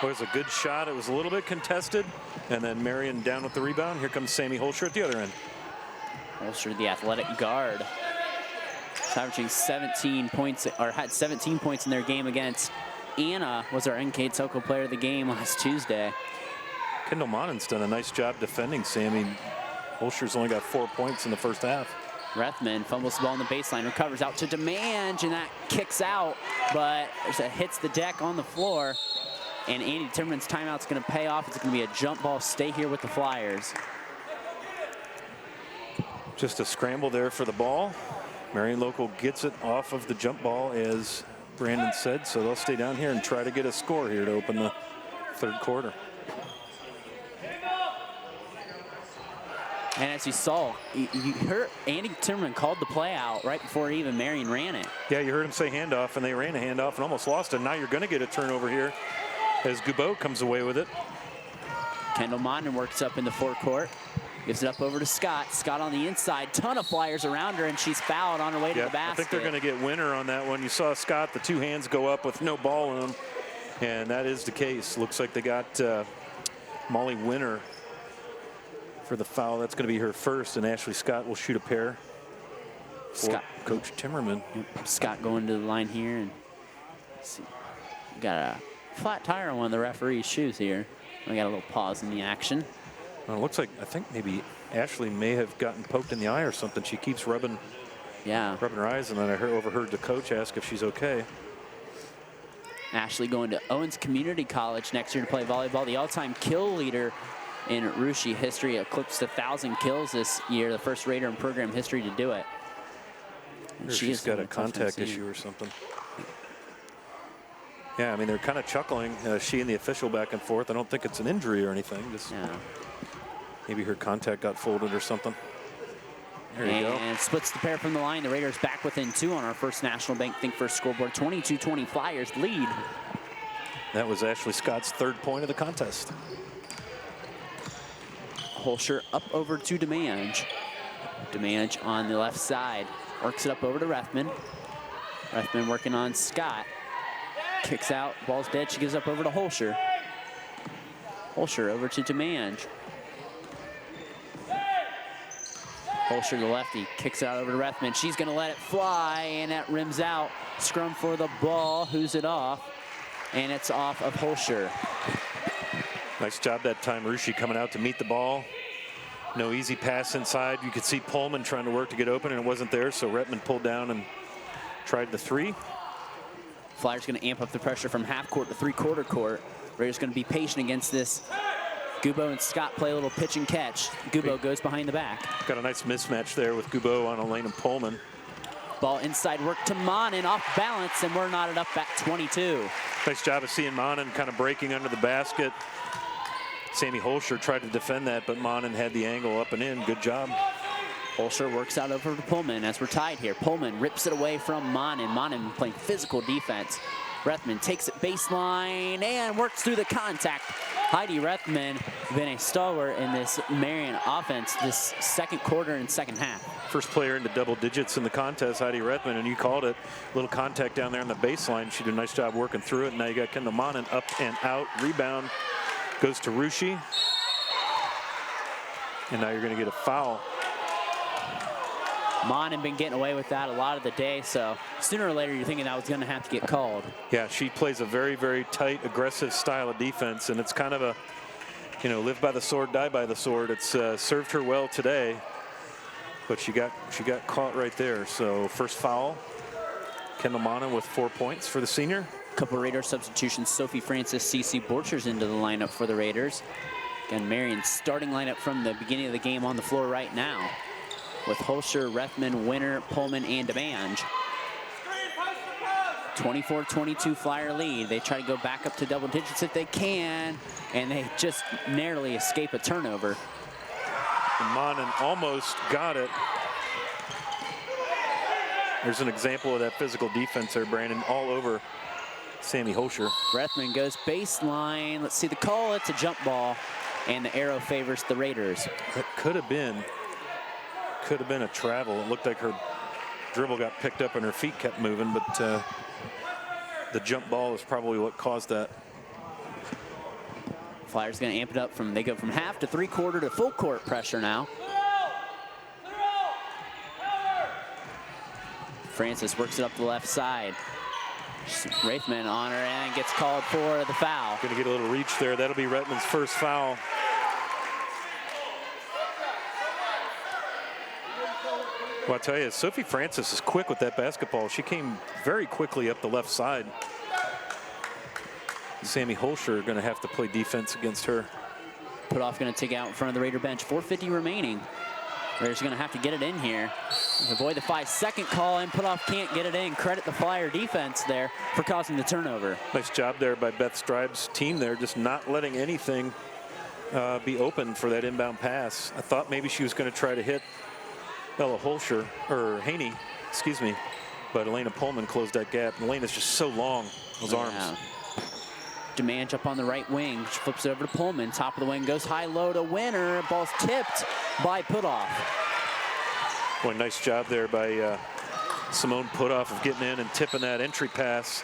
Well, it was a good shot. It was a little bit contested. And then Marion down with the rebound. Here comes Sammy Holscher at the other end. Holscher, the athletic guard. Averaging 17 points, or had 17 points in their game against Anna, was our NKTelco player of the game last Tuesday. Kendall Monin's done a nice job defending Sammy. Holscher's only got 4 points in the first half. Rethman fumbles the ball on the baseline, recovers out to Demange, and that kicks out, but it hits the deck on the floor. And Andy Timmerman's timeout's going to pay off. It's going to be a jump ball. Stay here with the Flyers. Just a scramble there for the ball. Marion local gets it off of the jump ball, as Brandon said, so they'll stay down here and try to get a score here to open the third quarter. And as you saw, you heard Andy Timmerman called the play out right before even Marion ran it. Yeah, you heard him say handoff, and they ran a handoff and almost lost it. Now you're going to get a turnover here as Goubeau comes away with it. Kendall Monin works up in the forecourt, gives it up over to Scott. Scott on the inside, ton of Flyers around her, and she's fouled on her way to the basket. I think they're going to get Winter on that one. You saw Scott, the 2 hands go up with no ball in them, and that is the case. Looks like they got Molly Winter for the foul. That's going to be her first, and Ashley Scott will shoot a pair for Coach Timmerman. Scott going to the line here, and see, got a flat tire on one of the referee's shoes here. We got a little pause in the action. Well, it looks like, I think maybe Ashley may have gotten poked in the eye or something. She keeps rubbing her eyes, and then I overheard the coach ask if she's okay. Ashley going to Owens Community College next year to play volleyball. The all-time kill leader in Russia history, eclipsed 1,000 kills this year, the first Raider in program history to do it. She's got a contact issue or something. Yeah, I mean, they're kind of chuckling, she and the official back and forth. I don't think it's an injury or anything. Just maybe her contact got folded or something. There you go. And splits the pair from the line. The Raiders back within 2 on our First National Bank Think First scoreboard. 22-20 Flyers lead. That was Ashley Scott's 3rd point of the contest. Holscher up over to Demange. Demange on the left side. Works it up over to Rethman. Rethman working on Scott. Kicks out, ball's dead. She gives up over to Holscher. Holscher over to Demange. Holscher, the lefty, kicks it out over to Rethman. She's going to let it fly, and that rims out. Scrum for the ball. Who's it off? And it's off of Holscher. Nice job that time, Russia coming out to meet the ball. No easy pass inside. You could see Pullman trying to work to get open, and it wasn't there, so Rethman pulled down and tried the 3. Flyers going to amp up the pressure from half court to 3/4 court. Raiders going to be patient against this. Gubo and Scott play a little pitch and catch. Gubo goes behind the back. Got a nice mismatch there with Gubo on Elena Pullman. Ball inside work to Monin, off balance, and we're knotted up at 22. Nice job of seeing Monin kind of breaking under the basket. Sammy Holscher tried to defend that, but Monin had the angle up and in. Good job. Holscher works out over to Pullman as we're tied here. Pullman rips it away from Monin. Monin playing physical defense. Rethman takes it baseline and works through the contact. Heidi Rethman been a stalwart in this Marion offense this 2nd quarter and 2nd half. First player into double digits in the contest, Heidi Rethman, and you called it. Little contact down there on the baseline. She did a nice job working through it. Now you got Kendall Monin up and out. Rebound goes to Russia. And now you're going to get a foul. Monin been getting away with that a lot of the day, so sooner or later you're thinking that was going to have to get called. Yeah, she plays a very, very tight, aggressive style of defense, and it's kind of a, you know, live by the sword, die by the sword. It's served her well today, but she got caught right there. So first foul, Kendall Monin with 4 points for the senior. Couple Raider substitutions. Sophie Francis, CC Borchers into the lineup for the Raiders. Again, Marion's starting lineup from the beginning of the game on the floor right now, with Holscher, Rethman, Winter, Pullman, and Demange. 24-22 Flyer lead. They try to go back up to double digits if they can, and they just narrowly escape a turnover. And Monin almost got it. There's an example of that physical defense there, Brandon, all over Sammy Holscher. Rethman goes baseline. Let's see the call. It's a jump ball, and the arrow favors the Raiders. It could have been a travel. It looked like her dribble got picked up and her feet kept moving, but the jump ball is probably what caused that. Flyers going to amp it up from, they go from half to 3/4 to full court pressure now. Francis works it up the left side. Rethman on her and gets called for the foul. Going to get a little reach there. That'll be Rethman's first foul. Well, I tell you, Sophie Francis is quick with that basketball. She came very quickly up the left side. Sammy Holscher going to have to play defense against her. Putoff going to take out in front of the Raider bench. 4:50 remaining. Raiders going to have to get it in here. Avoid the 5-second call, and Putoff can't get it in. Credit the Flyer defense there for causing the turnover. Nice job there by Beth Stribe's team there, just not letting anything be open for that inbound pass. I thought maybe she was going to try to hit Ella Holscher, or Haney, excuse me, but Elena Pullman closed that gap. Elena's just so long, those arms. Demange up on the right wing. She flips it over to Pullman. Top of the wing goes high-low to Winter. Ball's tipped by Putoff. Boy, nice job there by Simone Putoff of getting in and tipping that entry pass.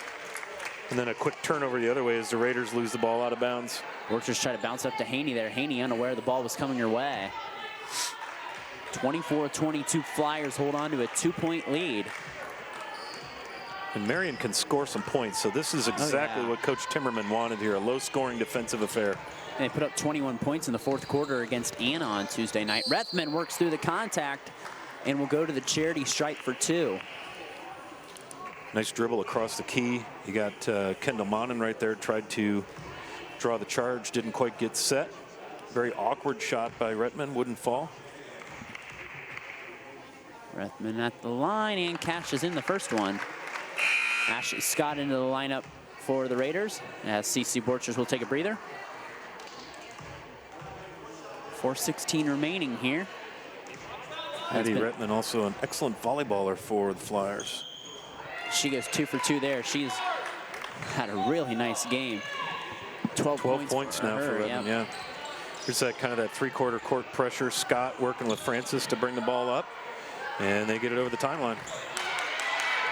And then a quick turnover the other way as the Raiders lose the ball out of bounds. Workers try to bounce up to Haney there. Haney unaware the ball was coming her way. 24-22 Flyers hold on to a 2-point lead. And Marion can score some points, so this is exactly what Coach Timmerman wanted here, a low-scoring defensive affair. And they put up 21 points in the 4th quarter against Anna on Tuesday night. Rethman works through the contact and will go to the charity stripe for 2. Nice dribble across the key. You got Kendall Monin right there, tried to draw the charge, didn't quite get set. Very awkward shot by Rettman, wouldn't fall. Rettman at the line and cashes in the first one. Ashley Scott into the lineup for the Raiders as CC Borchers will take a breather. 4:16 remaining here. Addie Rettman also an excellent volleyballer for the Flyers. She goes 2 for 2 there. She's had a really nice game. 12 points now for Rettman, yeah. Here's that kind of that three-quarter court pressure. Scott working with Francis to bring the ball up, and they get it over the timeline.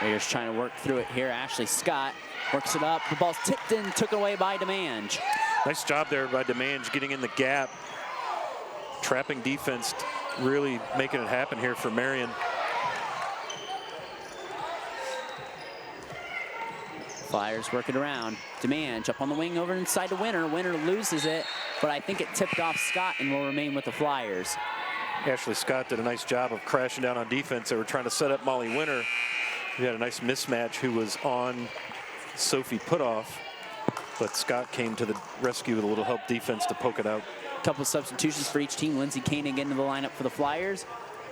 Raiders trying to work through it here. Ashley Scott works it up. The ball's tipped in, took away by Demange. Nice job there by Demange getting in the gap. Trapping defense, really making it happen here for Marion. Flyers work it around. Demange up on the wing over inside to Winter. Winter loses it, but I think it tipped off Scott and will remain with the Flyers. Ashley Scott did a nice job of crashing down on defense. They were trying to set up Molly Winter. We had a nice mismatch who was on Sophie Putoff, but Scott came to the rescue with a little help defense to poke it out. Couple substitutions for each team. Lindsay Koenig into the lineup for the Flyers.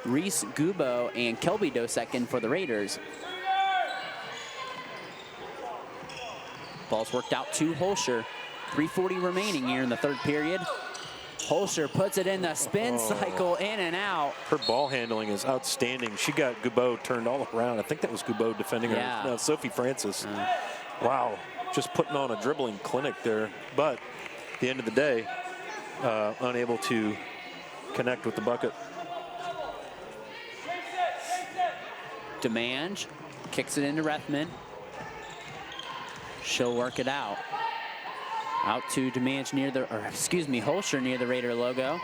Reese Gubo and Kelby Dosek in for the Raiders. Ball's worked out to Holscher. 3:40 remaining here in the third period. Holscher puts it in the spin cycle, in and out. Her ball handling is outstanding. She got Gubo turned all around. I think that was Gubo defending her. No, Sophie Francis. Wow, just putting on a dribbling clinic there. But at the end of the day, unable to connect with the bucket. Demange kicks it into Rettman. She'll work it out. Out to Demange near the, or excuse me, Holscher near the Raider logo.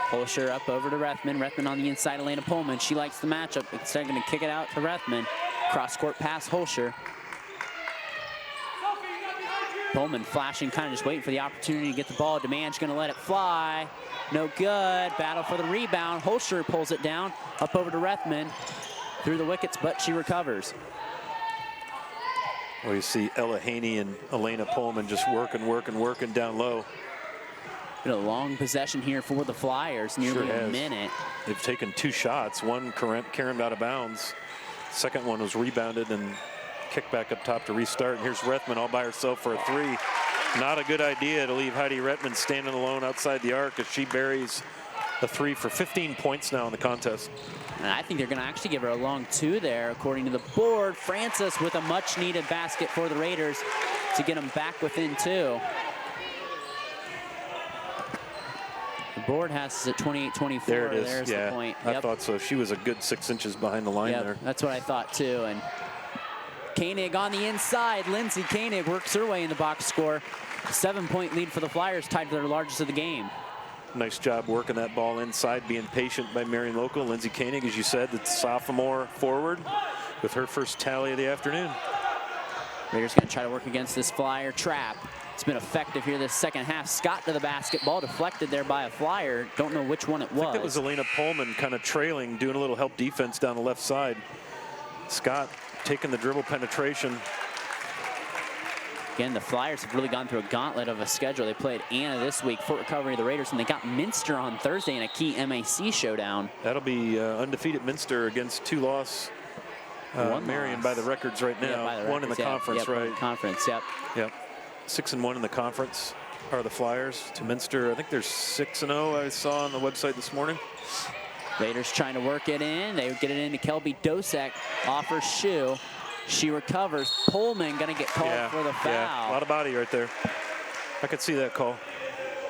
Holscher up over to Rettman. Rettman on the inside, Elena Pullman. She likes the matchup. Instead, going to kick it out to Rettman. Cross-court pass, Holscher. Pullman flashing, kind of just waiting for the opportunity to get the ball. Demange going to let it fly. No good. Battle for the rebound. Holscher pulls it down. Up over to Rettman. Through the wickets, but she recovers. Well, you see Ella Haney and Elena Pullman just working down low. Been a long possession here for the Flyers, nearly a minute. They've taken 2 shots. One caromed out of bounds. Second one was rebounded and kicked back up top to restart. And here's Rettman all by herself for a 3. Not a good idea to leave Heidi Rettman standing alone outside the arc as she buries a 3 for 15 points now in the contest. And I think they're going to actually give her a long 2 there, according to the board. Francis with a much-needed basket for the Raiders to get them back within 2. The board has us at 28-24. There it is. There's the point. I thought so. She was a good 6 inches behind the line there. That's what I thought too. And Koenig on the inside. Lindsay Koenig works her way in the box score. 7-point lead for the Flyers, tied to their largest of the game. Nice job working that ball inside, being patient by Marion Local. Lindsay Koenig, as you said, the sophomore forward with her first tally of the afternoon. Raiders going to try to work against this Flyer trap. It's been effective here this second half. Scott to the basket, ball deflected there by a Flyer. Don't know which one it was. I think that was Elena Pullman kind of trailing, doing a little help defense down the left side. Scott taking the dribble penetration. Again, the Flyers have really gone through a gauntlet of a schedule. They played Anna this week, Fort Recovery, the Raiders, and they got Minster on Thursday in a key MAC showdown. That'll be undefeated Minster against 2-loss Marion by the records right now. Yeah, one in the conference, right? Conference, yep. 6-1 in the conference are the Flyers to Minster. I think there's 6-0 I saw on the website this morning. Raiders trying to work it in. They get it into Kelby Dosek off her shoe. She recovers. Pullman going to get called for the foul. Yeah, a lot of body right there. I could see that call.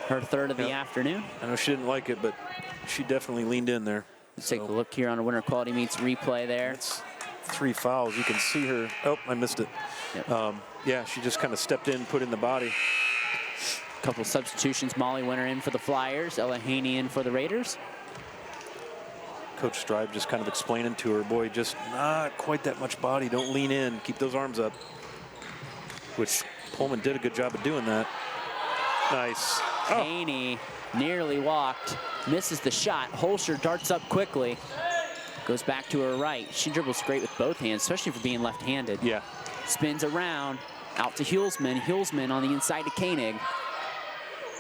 Her third of the afternoon. I know she didn't like it, but she definitely leaned in there. Let's take a look here on a Winter Quality Meets replay there. It's 3 fouls. You can see her. Oh, I missed it. Yep. Yeah, she just kind of stepped in, put in the body. Couple substitutions. Molly Winter in for the Flyers. Ella Haney in for the Raiders. Coach Strive just kind of explaining to her, boy, just not quite that much body. Don't lean in. Keep those arms up. Which Pullman did a good job of doing that. Nice. Haney nearly walked. Misses the shot. Holscher darts up quickly. Goes back to her right. She dribbles great with both hands, especially for being left-handed. Yeah. Spins around, out to Hulsman. Hulsman on the inside to Koenig.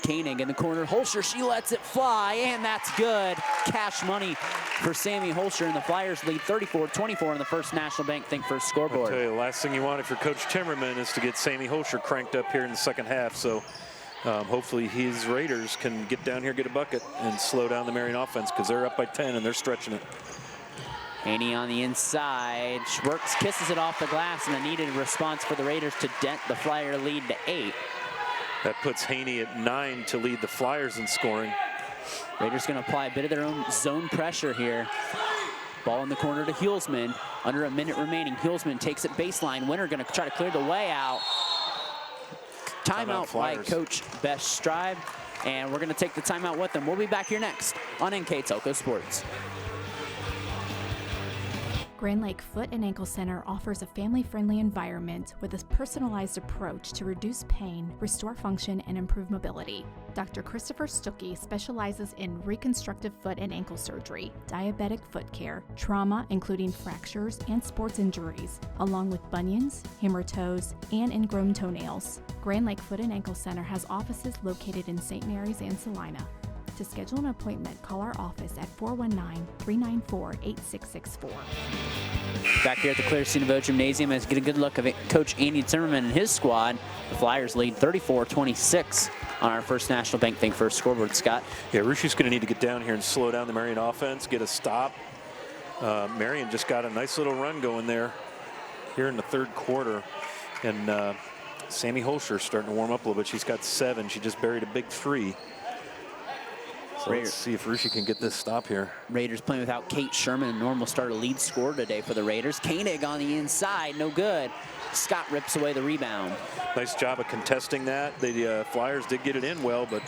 Koenig in the corner. Holscher, she lets it fly, and that's good. Cash money for Sammy Holscher, and the Flyers lead 34-24 in the First National Bank Think First scoreboard. I'll tell you, the last thing you want if you're Coach Timmerman is to get Sammy Holscher cranked up here in the second half. So hopefully his Raiders can get down here, get a bucket, and slow down the Marion offense because they're up by 10 and they're stretching it. Haney on the inside. Schwerks kisses it off the glass, and a needed response for the Raiders to dent the Flyer lead to 8. That puts Haney at 9 to lead the Flyers in scoring. Raiders going to apply a bit of their own zone pressure here. Ball in the corner to Hulsman. Under a minute remaining. Hulsman takes it baseline. Winner going to try to clear the way out. Timeout by Coach Best Strive. And we're going to take the timeout with them. We'll be back here next on NKTelco Sports. Grand Lake Foot and Ankle Center offers a family-friendly environment with a personalized approach to reduce pain, restore function, and improve mobility. Dr. Christopher Stuckey specializes in reconstructive foot and ankle surgery, diabetic foot care, trauma including fractures and sports injuries, along with bunions, hammer toes, and ingrown toenails. Grand Lake Foot and Ankle Center has offices located in St. Mary's and Salina. To schedule an appointment, call our office at 419-394-8664. Back here at the Clear Cinebo Gymnasium, let's get a good look at Coach Andy Zimmerman and his squad. The Flyers lead 34-26 on our First National Bank Think First scoreboard, Scott. Yeah, Ruscia's going to need to get down here and slow down the Marion offense, get a stop. Marion just got a nice little run going there here in the third quarter. And Sammy Holscher starting to warm up a little bit. She's got 7. She just buried a big 3. So let's see if Ruscia can get this stop here. Raiders playing without Kate Sherman, a normal starter lead scorer today for the Raiders. Koenig on the inside, no good. Scott rips away the rebound. Nice job of contesting that. The Flyers did get it in well, but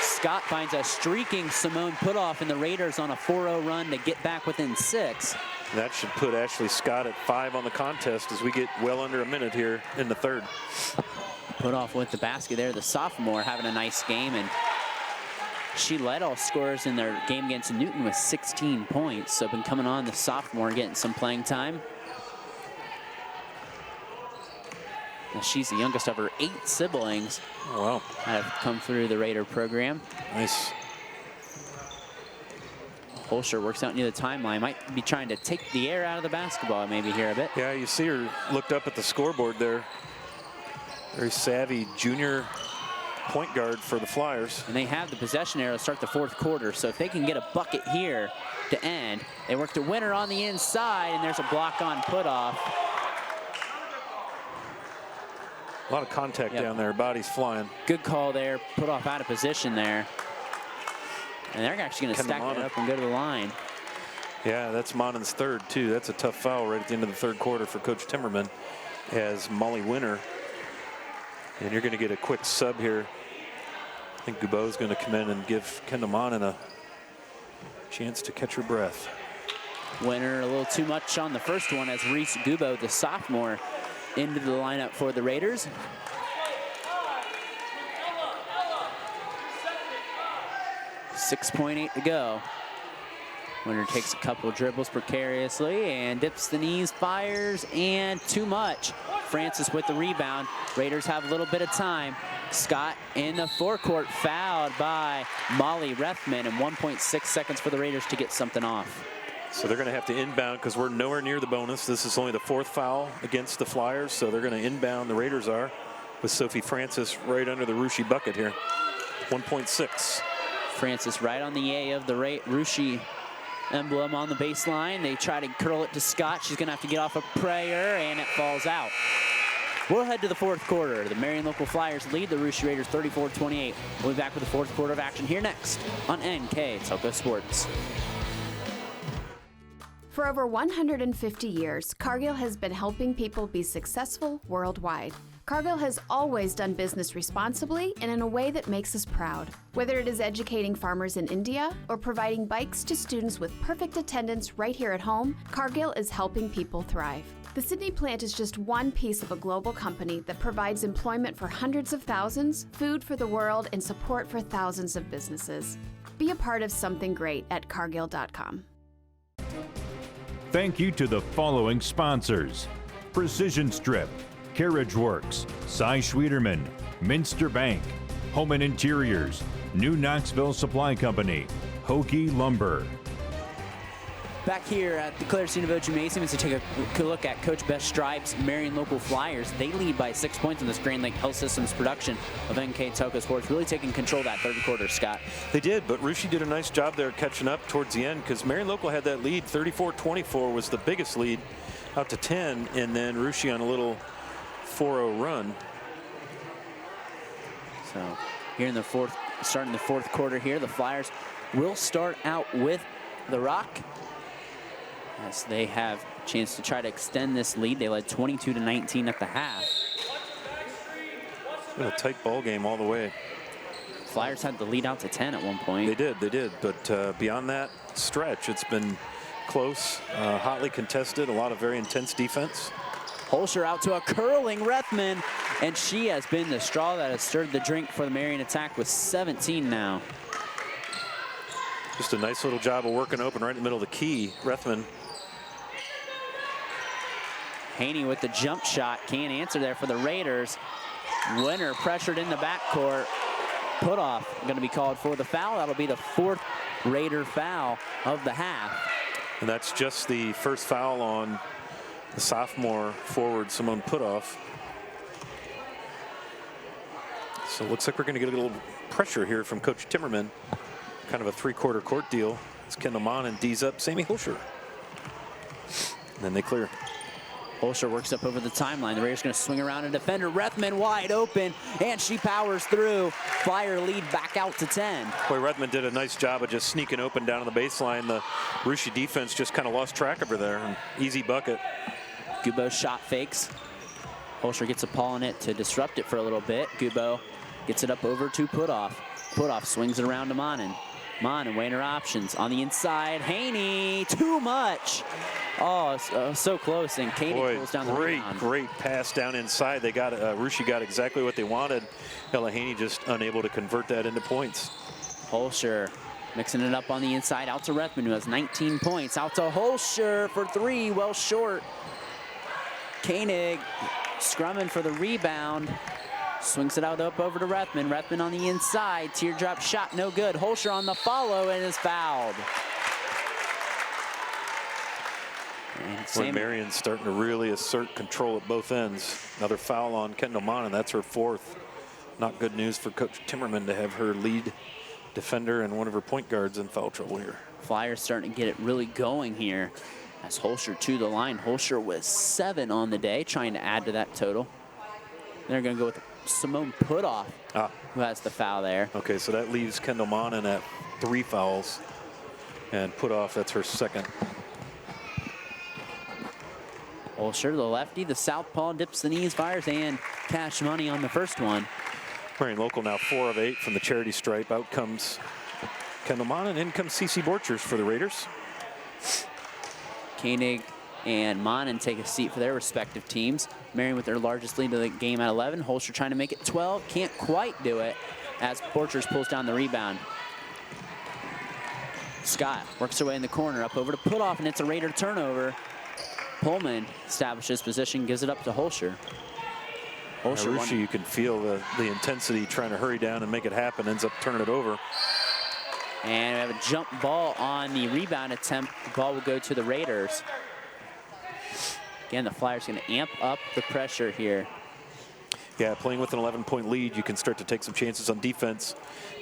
Scott finds a streaking Simone Putoff, and the Raiders on a 4-0 run to get back within 6. That should put Ashley Scott at 5 on the contest as we get well under a minute here in the third. Putoff with the basket there. The sophomore having a nice game, and she led all scorers in their game against Newton with 16 points. So been coming on, the sophomore getting some playing time. And she's the youngest of her 8 siblings. Oh, wow. That have come through the Raider program. Nice. Holscher works out near the timeline. Might be trying to take the air out of the basketball maybe here a bit. Yeah, you see her looked up at the scoreboard there. Very savvy junior point guard for the Flyers. And they have the possession arrow to start the fourth quarter. So if they can get a bucket here to end, they work to Winner on the inside, and there's a block on Putoff. A lot of contact down there, bodies flying. Good call there, Putoff out of position there. And they're actually going to stack that up and go to the line. Yeah, that's Monen's third, too. That's a tough foul right at the end of the third quarter for Coach Timmerman as Molly Winner. And you're going to get a quick sub here. I think Goubau's going to come in and give Kendall Monen a chance to catch her breath. Winner a little too much on the first one as Reese Goubau, the sophomore, into the lineup for the Raiders. .8 to go. Winner takes a couple of dribbles precariously and dips the knees, fires, and too much. Francis with the rebound. Raiders have a little bit of time. Scott in the forecourt, fouled by Molly Rethman, and 1.6 seconds for the Raiders to get something off. So they're going to have to inbound because we're nowhere near the bonus. This is only the 4th foul against the Flyers, so they're going to inbound. The Raiders are with Sophie Francis right under the Ruscia bucket here. 1.6. Francis right on the A of the Ruscia emblem on the baseline. They try to curl it to Scott. She's going to have to get off a prayer, and it falls out. We'll head to the fourth quarter. The Marion local Flyers lead the Ruscia Raiders 34-28. We'll be back with the fourth quarter of action here next on NKTelco Sports. For over 150 years, Cargill has been helping people be successful worldwide. Cargill has always done business responsibly and in a way that makes us proud. Whether it is educating farmers in India or providing bikes to students with perfect attendance right here at home, Cargill is helping people thrive. The Sydney plant is just one piece of a global company that provides employment for hundreds of thousands, food for the world, and support for thousands of businesses. Be a part of something great at Cargill.com. Thank you to the following sponsors: Precision Strip, Carriage Works, Cy Schwederman, Minster Bank, Home and Interiors, New Knoxville Supply Company, Hokie Lumber. Back here at the Claire Cenovo Gymnasium, as we take a look at Coach Best Stripe's Marion Local Flyers. They lead by 6 points in this Grand Lake Health Systems production of NKTelco Sports, really taking control of that third quarter, Scott. They did, but Russia did a nice job there catching up towards the end, because Marion Local had that lead. 34-24 was the biggest lead, out to 10, and then Russia on a little 4-0 run. So here in the starting the fourth quarter here, the Flyers will start out with the rock, as they have a chance to try to extend this lead. They led 22-19 at the half. A tight ball game all the way. Flyers had the lead out to 10 at one point. They did. But beyond that stretch, it's been close, hotly contested, a lot of very intense defense. Holscher out to a curling Rethman, and she has been the straw that has stirred the drink for the Marion attack with 17 now. Just a nice little job of working open right in the middle of the key. Rethman. Haney with the jump shot, can't answer there for the Raiders. Winner pressured in the backcourt. Put off going to be called for the foul. That'll be the fourth Raider foul of the half. And that's just the first foul on the sophomore forward, Simone Putoff. So it looks like we're going to get a little pressure here from Coach Timmerman. Kind of a three-quarter court deal. It's Kendall Mon and D's up Sammy Holscher. And then they clear. Holscher works up over the timeline. The Raiders going to swing around a defender. Rethman wide open, and she powers through. Flyer lead back out to 10. Boy, Rethman did a nice job of just sneaking open down on the baseline. The Russia defense just kind of lost track of her there. An easy bucket. Gubo shot fakes. Holscher gets a paw on it to disrupt it for a little bit. Gubo gets it up over to Putoff. Putoff swings it around to Monin. Monin weighing her options on the inside. Haney, too much. Oh, so close, and Katie pulls down the rebound. Great pass down inside. They got Russia got exactly what they wanted. Ella Haney just unable to convert that into points. Holscher mixing it up on the inside, out to Rethman, who has 19 points. Out to Holscher for three, well short. Koenig scrumming for the rebound. Swings it out up over to Rethman. Rethman on the inside. Teardrop shot, no good. Holscher on the follow and is fouled. When Marion's starting to really assert control at both ends. Another foul on Kendall Mon, and that's her fourth. Not good news for Coach Timmerman to have her lead defender and one of her point guards in foul trouble here. Flyers starting to get it really going here. As Holscher to the line. Holscher with 7 on the day, trying to add to that total. They're going to go with Simone Putoff, who has the foul there. Okay, so that leaves Kendall Monin at 3 fouls. And Putoff, that's her second. Holscher, the lefty, the southpaw, dips the knees, fires, and cash money on the first one. Marion Local now 4 of 8 from the charity stripe. Out comes Kendall Monin, in comes CC Borchers for the Raiders. Koenig and Monin take a seat for their respective teams. Marion with their largest lead of the game at 11. Holscher trying to make it 12. Can't quite do it as Borchers pulls down the rebound. Scott works her way in the corner, up over to Putoff, and it's a Raider turnover. Pullman establishes position, gives it up to Holscher. Russia, you can feel the intensity trying to hurry down and make it happen, ends up turning it over. And we have a jump ball on the rebound attempt. The ball will go to the Raiders. Again, the Flyers going to amp up the pressure here. Yeah, playing with an 11-point lead, you can start to take some chances on defense.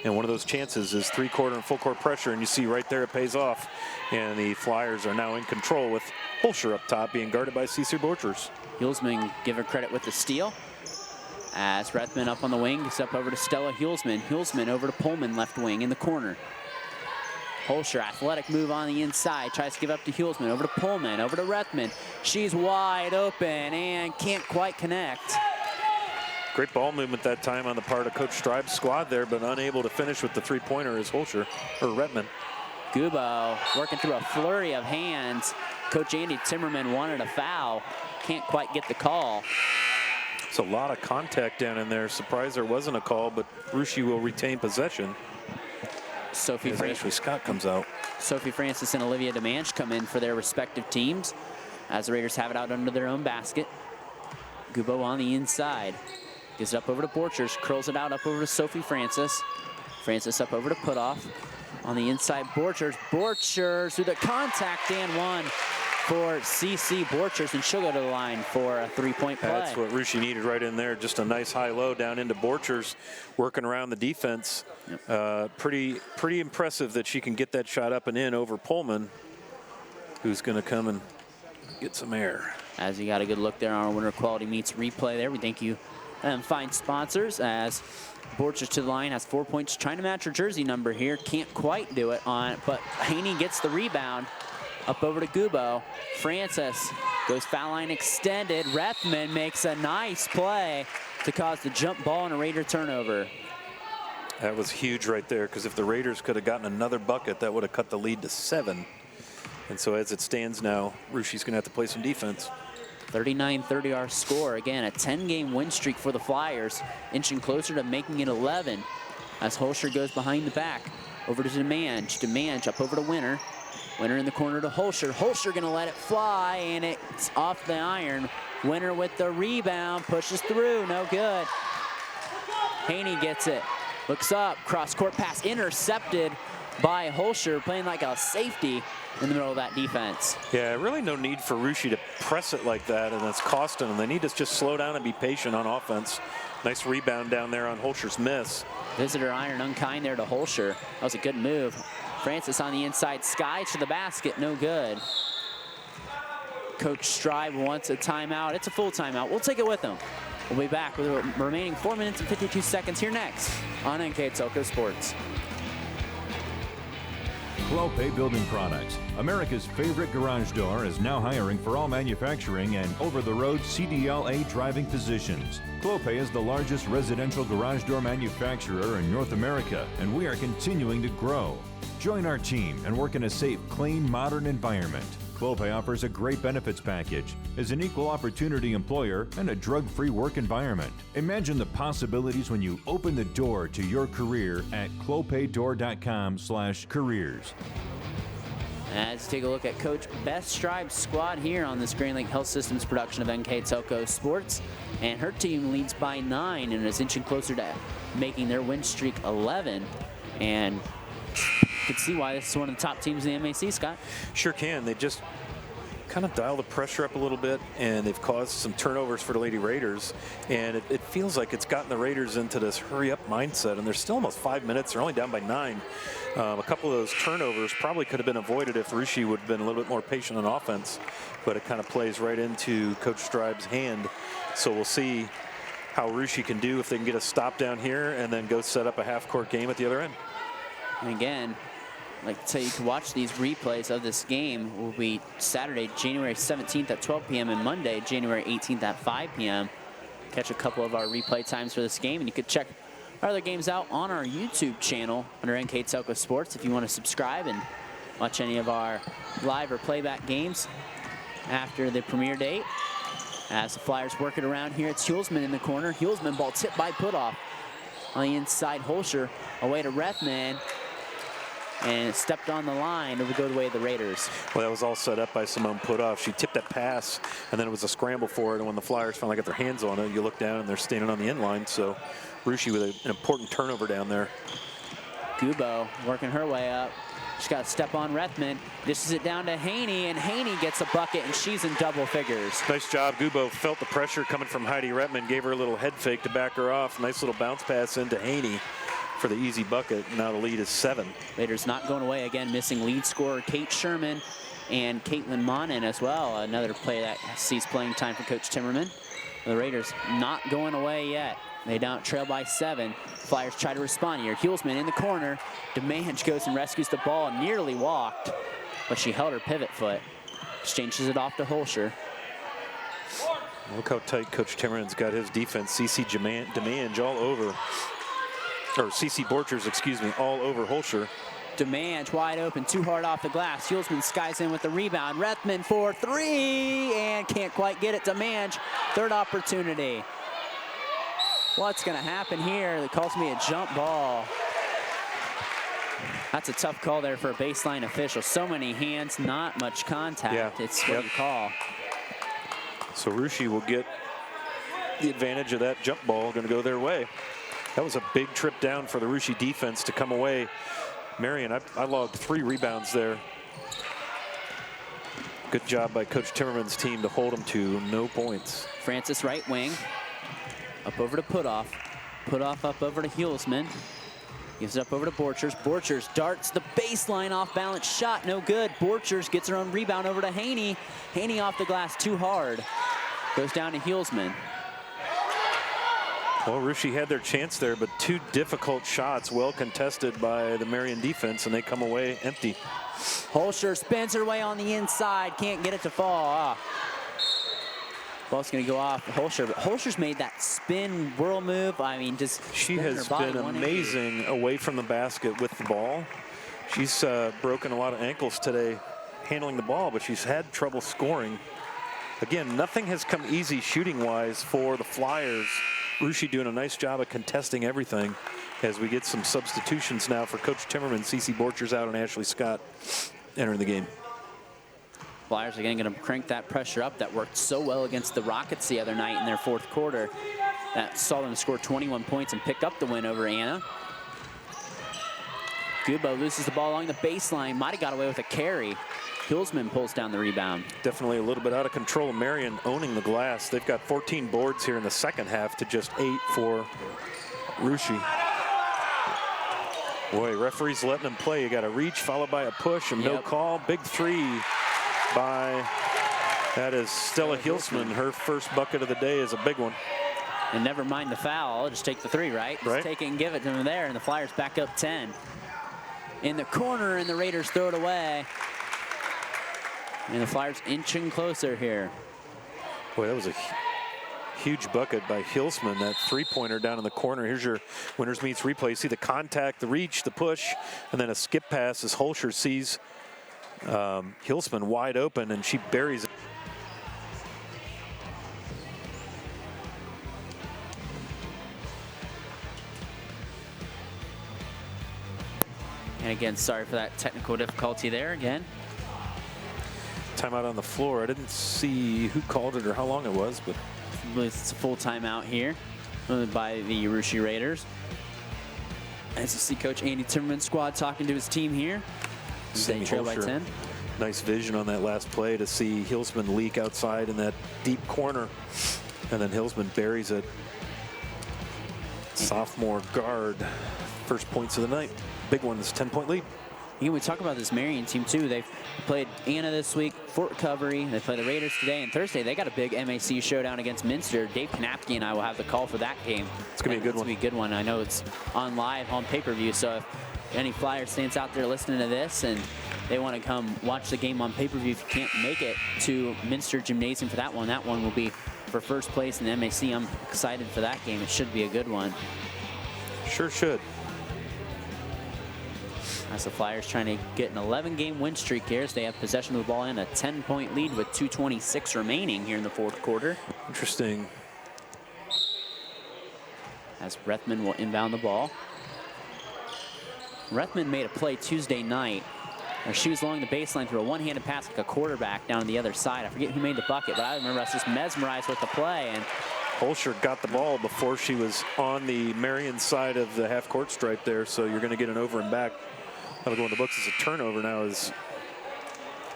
And one of those chances is three-quarter and full-court pressure, and you see right there it pays off. And the Flyers are now in control with Holscher up top being guarded by CC Borchers. Hulsman, give her credit with the steal. As Rethman up on the wing, gets up over to Stella Hulsman. Hulsman over to Pullman, left wing in the corner. Holscher, athletic move on the inside, tries to give up to Hulsman, over to Pullman, over to Rethman. She's wide open and can't quite connect. Great ball movement that time on the part of Coach Stribe's squad there, but unable to finish with the three-pointer is Holscher, or Rethman. Gubo working through a flurry of hands. Coach Andy Timmerman wanted a foul. Can't quite get the call. It's a lot of contact down in there. Surprised there wasn't a call, but Russia will retain possession. Sophie As Ashley Scott comes out. Sophie Francis and Olivia DeMange come in for their respective teams as the Raiders have it out under their own basket. Gubo on the inside. Gives it up over to Borchers, curls it out up over to Sophie Francis. Francis up over to Putoff. On the inside, Borchers. Borchers through the contact and one for CC Borchers, and she'll go to the line for a three-point play. That's what Rushi needed right in there. Just a nice high-low down into Borchers, working around the defense. Yep. Pretty impressive that she can get that shot up and in over Pullman, who's going to come and get some air. As you got a good look there on our Winter Quality Meats replay there. We thank you and fine sponsors as Borchers to the line, has 4 points, trying to match her jersey number here. Can't quite do it on it, but Haney gets the rebound. Up over to Gubo. Francis goes foul line extended. Rethman makes a nice play to cause the jump ball and a Raider turnover. That was huge right there, because if the Raiders could have gotten another bucket, that would have cut the lead to 7. And so as it stands now, Rushi's going to have to play some defense. 39-30 our score. Again, a 10-game win streak for the Flyers, inching closer to making it 11 as Holscher goes behind the back. Over to DeMange. DeMange up over to Winter. Winter in the corner to Holscher. Holscher going to let it fly, and it's off the iron. Winter with the rebound, pushes through, no good. Haney gets it, looks up, cross-court pass intercepted by Holscher, playing like a safety in the middle of that defense. Yeah, really no need for Rushi to press it like that, and that's costing them. They need to just slow down and be patient on offense. Nice rebound down there on Holscher's miss. Visitor iron unkind there to Holscher. That was a good move. Francis on the inside, Sky to the basket, no good. Coach Strive wants a timeout. It's a full timeout. We'll take it with him. We'll be back with the remaining 4 minutes and 52 seconds here next on NKTelco Sports. Clopay Building Products, America's favorite garage door, is now hiring for all manufacturing and over-the-road CDLA driving positions. Clopay is the largest residential garage door manufacturer in North America, and we are continuing to grow. Join our team and work in a safe, clean, modern environment. Clopay offers a great benefits package, is an equal opportunity employer, and a drug-free work environment. Imagine the possibilities when you open the door to your career at clopaydoor.com/careers. Let's take a look at Coach Beth Strive's squad here on this Green Lake Health Systems production of NKTelco Sports. And her team leads by 9 and is inching closer to making their win streak 11. And you can see why this is one of the top teams in the MAC, Scott. Sure can. They just kind of dial the pressure up a little bit, and they've caused some turnovers for the Lady Raiders. And it feels like it's gotten the Raiders into this hurry-up mindset, and there's still almost 5 minutes. They're only down by 9. A couple of those turnovers probably could have been avoided if Rushi would have been a little bit more patient on offense, but it kind of plays right into Coach Strive's hand. So we'll see how Rushi can do if they can get a stop down here and then go set up a half-court game at the other end. And again, I'd like to tell you to watch these replays of this game. Will be Saturday, January 17th at 12 p.m. and Monday, January 18th at 5 p.m. Catch a couple of our replay times for this game, and you could check our other games out on our YouTube channel under NKTelco Sports if you want to subscribe and watch any of our live or playback games after the premiere date. As the Flyers work it around here, it's Hulsman in the corner. Hulsman ball tipped by Putoff. On the inside, Holscher away to Rethman. And it stepped on the line. It would go the way of the Raiders. Well, that was all set up by Simone Putoff. She tipped that pass, and then it was a scramble for it. And when the Flyers finally got their hands on it, you look down, and they're standing on the end line. So Rushi with an important turnover down there. Gubo working her way up. She's got to step on Rethman. Dishes it down to Haney, and Haney gets a bucket, and she's in double figures. Nice job. Gubo felt the pressure coming from Heidi Rethman, gave her a little head fake to back her off. Nice little bounce pass into Haney for the easy bucket. Now the lead is 7. Raiders not going away. Again, missing lead scorer Kate Sherman and Caitlin Monin as well. Another play that sees playing time for Coach Timmerman. The Raiders not going away yet. They don't trail by 7. Flyers try to respond here. Hulsman in the corner. DeMange goes and rescues the ball and nearly walked, but she held her pivot foot. Exchanges it off to Holscher. Look how tight Coach Timmerman's got his defense. CC DeMange all over. Or CC Borchers, excuse me, all over Holscher. DeMange wide open, too hard off the glass. Hulsman skies in with the rebound. Rethman for 3 and can't quite get it. DeMange, third opportunity. What's going to happen here? It calls me a jump ball. That's a tough call there for a baseline official. So many hands, not much contact. Yeah. It's what you call. So Russia will get the advantage of that jump ball, going to go their way. That was a big trip down for the Russia defense to come away. Marion, I logged 3 rebounds there. Good job by Coach Timmerman's team to hold them to no points. Francis right wing. Up over to Putoff. Putoff up over to Hulsman. Gives it up over to Borchers. Borchers darts the baseline off balance shot. No good. Borchers gets her own rebound over to Haney. Haney off the glass too hard. Goes down to Hulsman. Well, Russia had their chance there, but 2 difficult shots, well contested by the Marion defense, and they come away empty. Holscher spins her way on the inside. Can't get it to fall. Ball's going to go off Holscher, but Holscher's made that spin whirl move. I mean, just she has been amazing away from the basket with the ball. She's broken a lot of ankles today handling the ball, but she's had trouble scoring. Again, nothing has come easy shooting-wise for the Flyers. Russia doing a nice job of contesting everything as we get some substitutions now for Coach Timmerman. Cece Borchers out and Ashley Scott entering the game. Flyers again going to crank that pressure up. That worked so well against the Rockets the other night in their 4th quarter. That saw them score 21 points and pick up the win over Anna. Gubo loses the ball along the baseline. Might have got away with a carry. Hulsman pulls down the rebound. Definitely a little bit out of control. Marion owning the glass. They've got 14 boards here in the second half to just 8 for Russia. Boy, referee's letting them play. You got a reach followed by a push and no call. Big 3 by, that is Stella Hulsman. Her first bucket of the day is a big one. And never mind the foul. I'll just take the 3, right? Just take it and give it to them there, and the Flyers back up 10. In the corner, and the Raiders throw it away. And the Flyers inching closer here. Boy, that was a huge bucket by Hulsman, that 3-pointer down in the corner. Here's your winners meets replay. See the contact, the reach, the push, and then a skip pass as Holscher sees Hulsman wide open, and she buries it. And again, sorry for that technical difficulty there again. Timeout on the floor. I didn't see who called it or how long it was, but it's a full timeout here by the Russia Raiders. As you see Coach Andy Timmerman's squad talking to his team here. They trail by 10. Nice vision on that last play to see Hulsman leak outside in that deep corner. And then Hulsman buries it. Sophomore guard. First points of the night. Big one, this 10-point lead. We talk about this Marion team too. They've played Anna this week, Fort Recovery. They play the Raiders today, and Thursday they got a big MAC showdown against Minster. Dave Kanapke and I will have the call for that game. It's gonna be a good one. It's gonna be a good one. I know it's on live on pay-per-view, so if any Flyers fans out there listening to this and they want to come watch the game on pay-per-view, if you can't make it to Minster Gymnasium for that one will be for first place in the MAC. I'm excited for that game. It should be a good one. Sure should. As the Flyers trying to get an 11-game win streak here, so they have possession of the ball and a 10-point lead with 2:26 remaining here in the 4th quarter. Interesting. As Rethman will inbound the ball. Rethman made a play Tuesday night where she was along the baseline through a one-handed pass like a quarterback down to the other side. I forget who made the bucket, but I remember I was just mesmerized with the play. And Holscher got the ball before she was on the Marion side of the half-court stripe there, so you're going to get an over and back. That'll go in the books as a turnover now as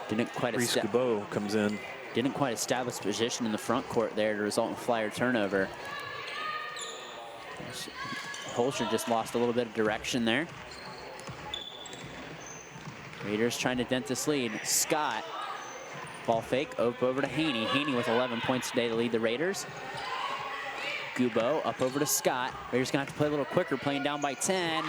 Reese Gubeau comes in. Didn't quite establish position in the front court there to result in Flyer turnover. Holscher just lost a little bit of direction there. Raiders trying to dent this lead. Scott, ball fake, over to Haney. Haney with 11 points today to lead the Raiders. Gubeau up over to Scott. Raiders gonna have to play a little quicker, playing down by 10.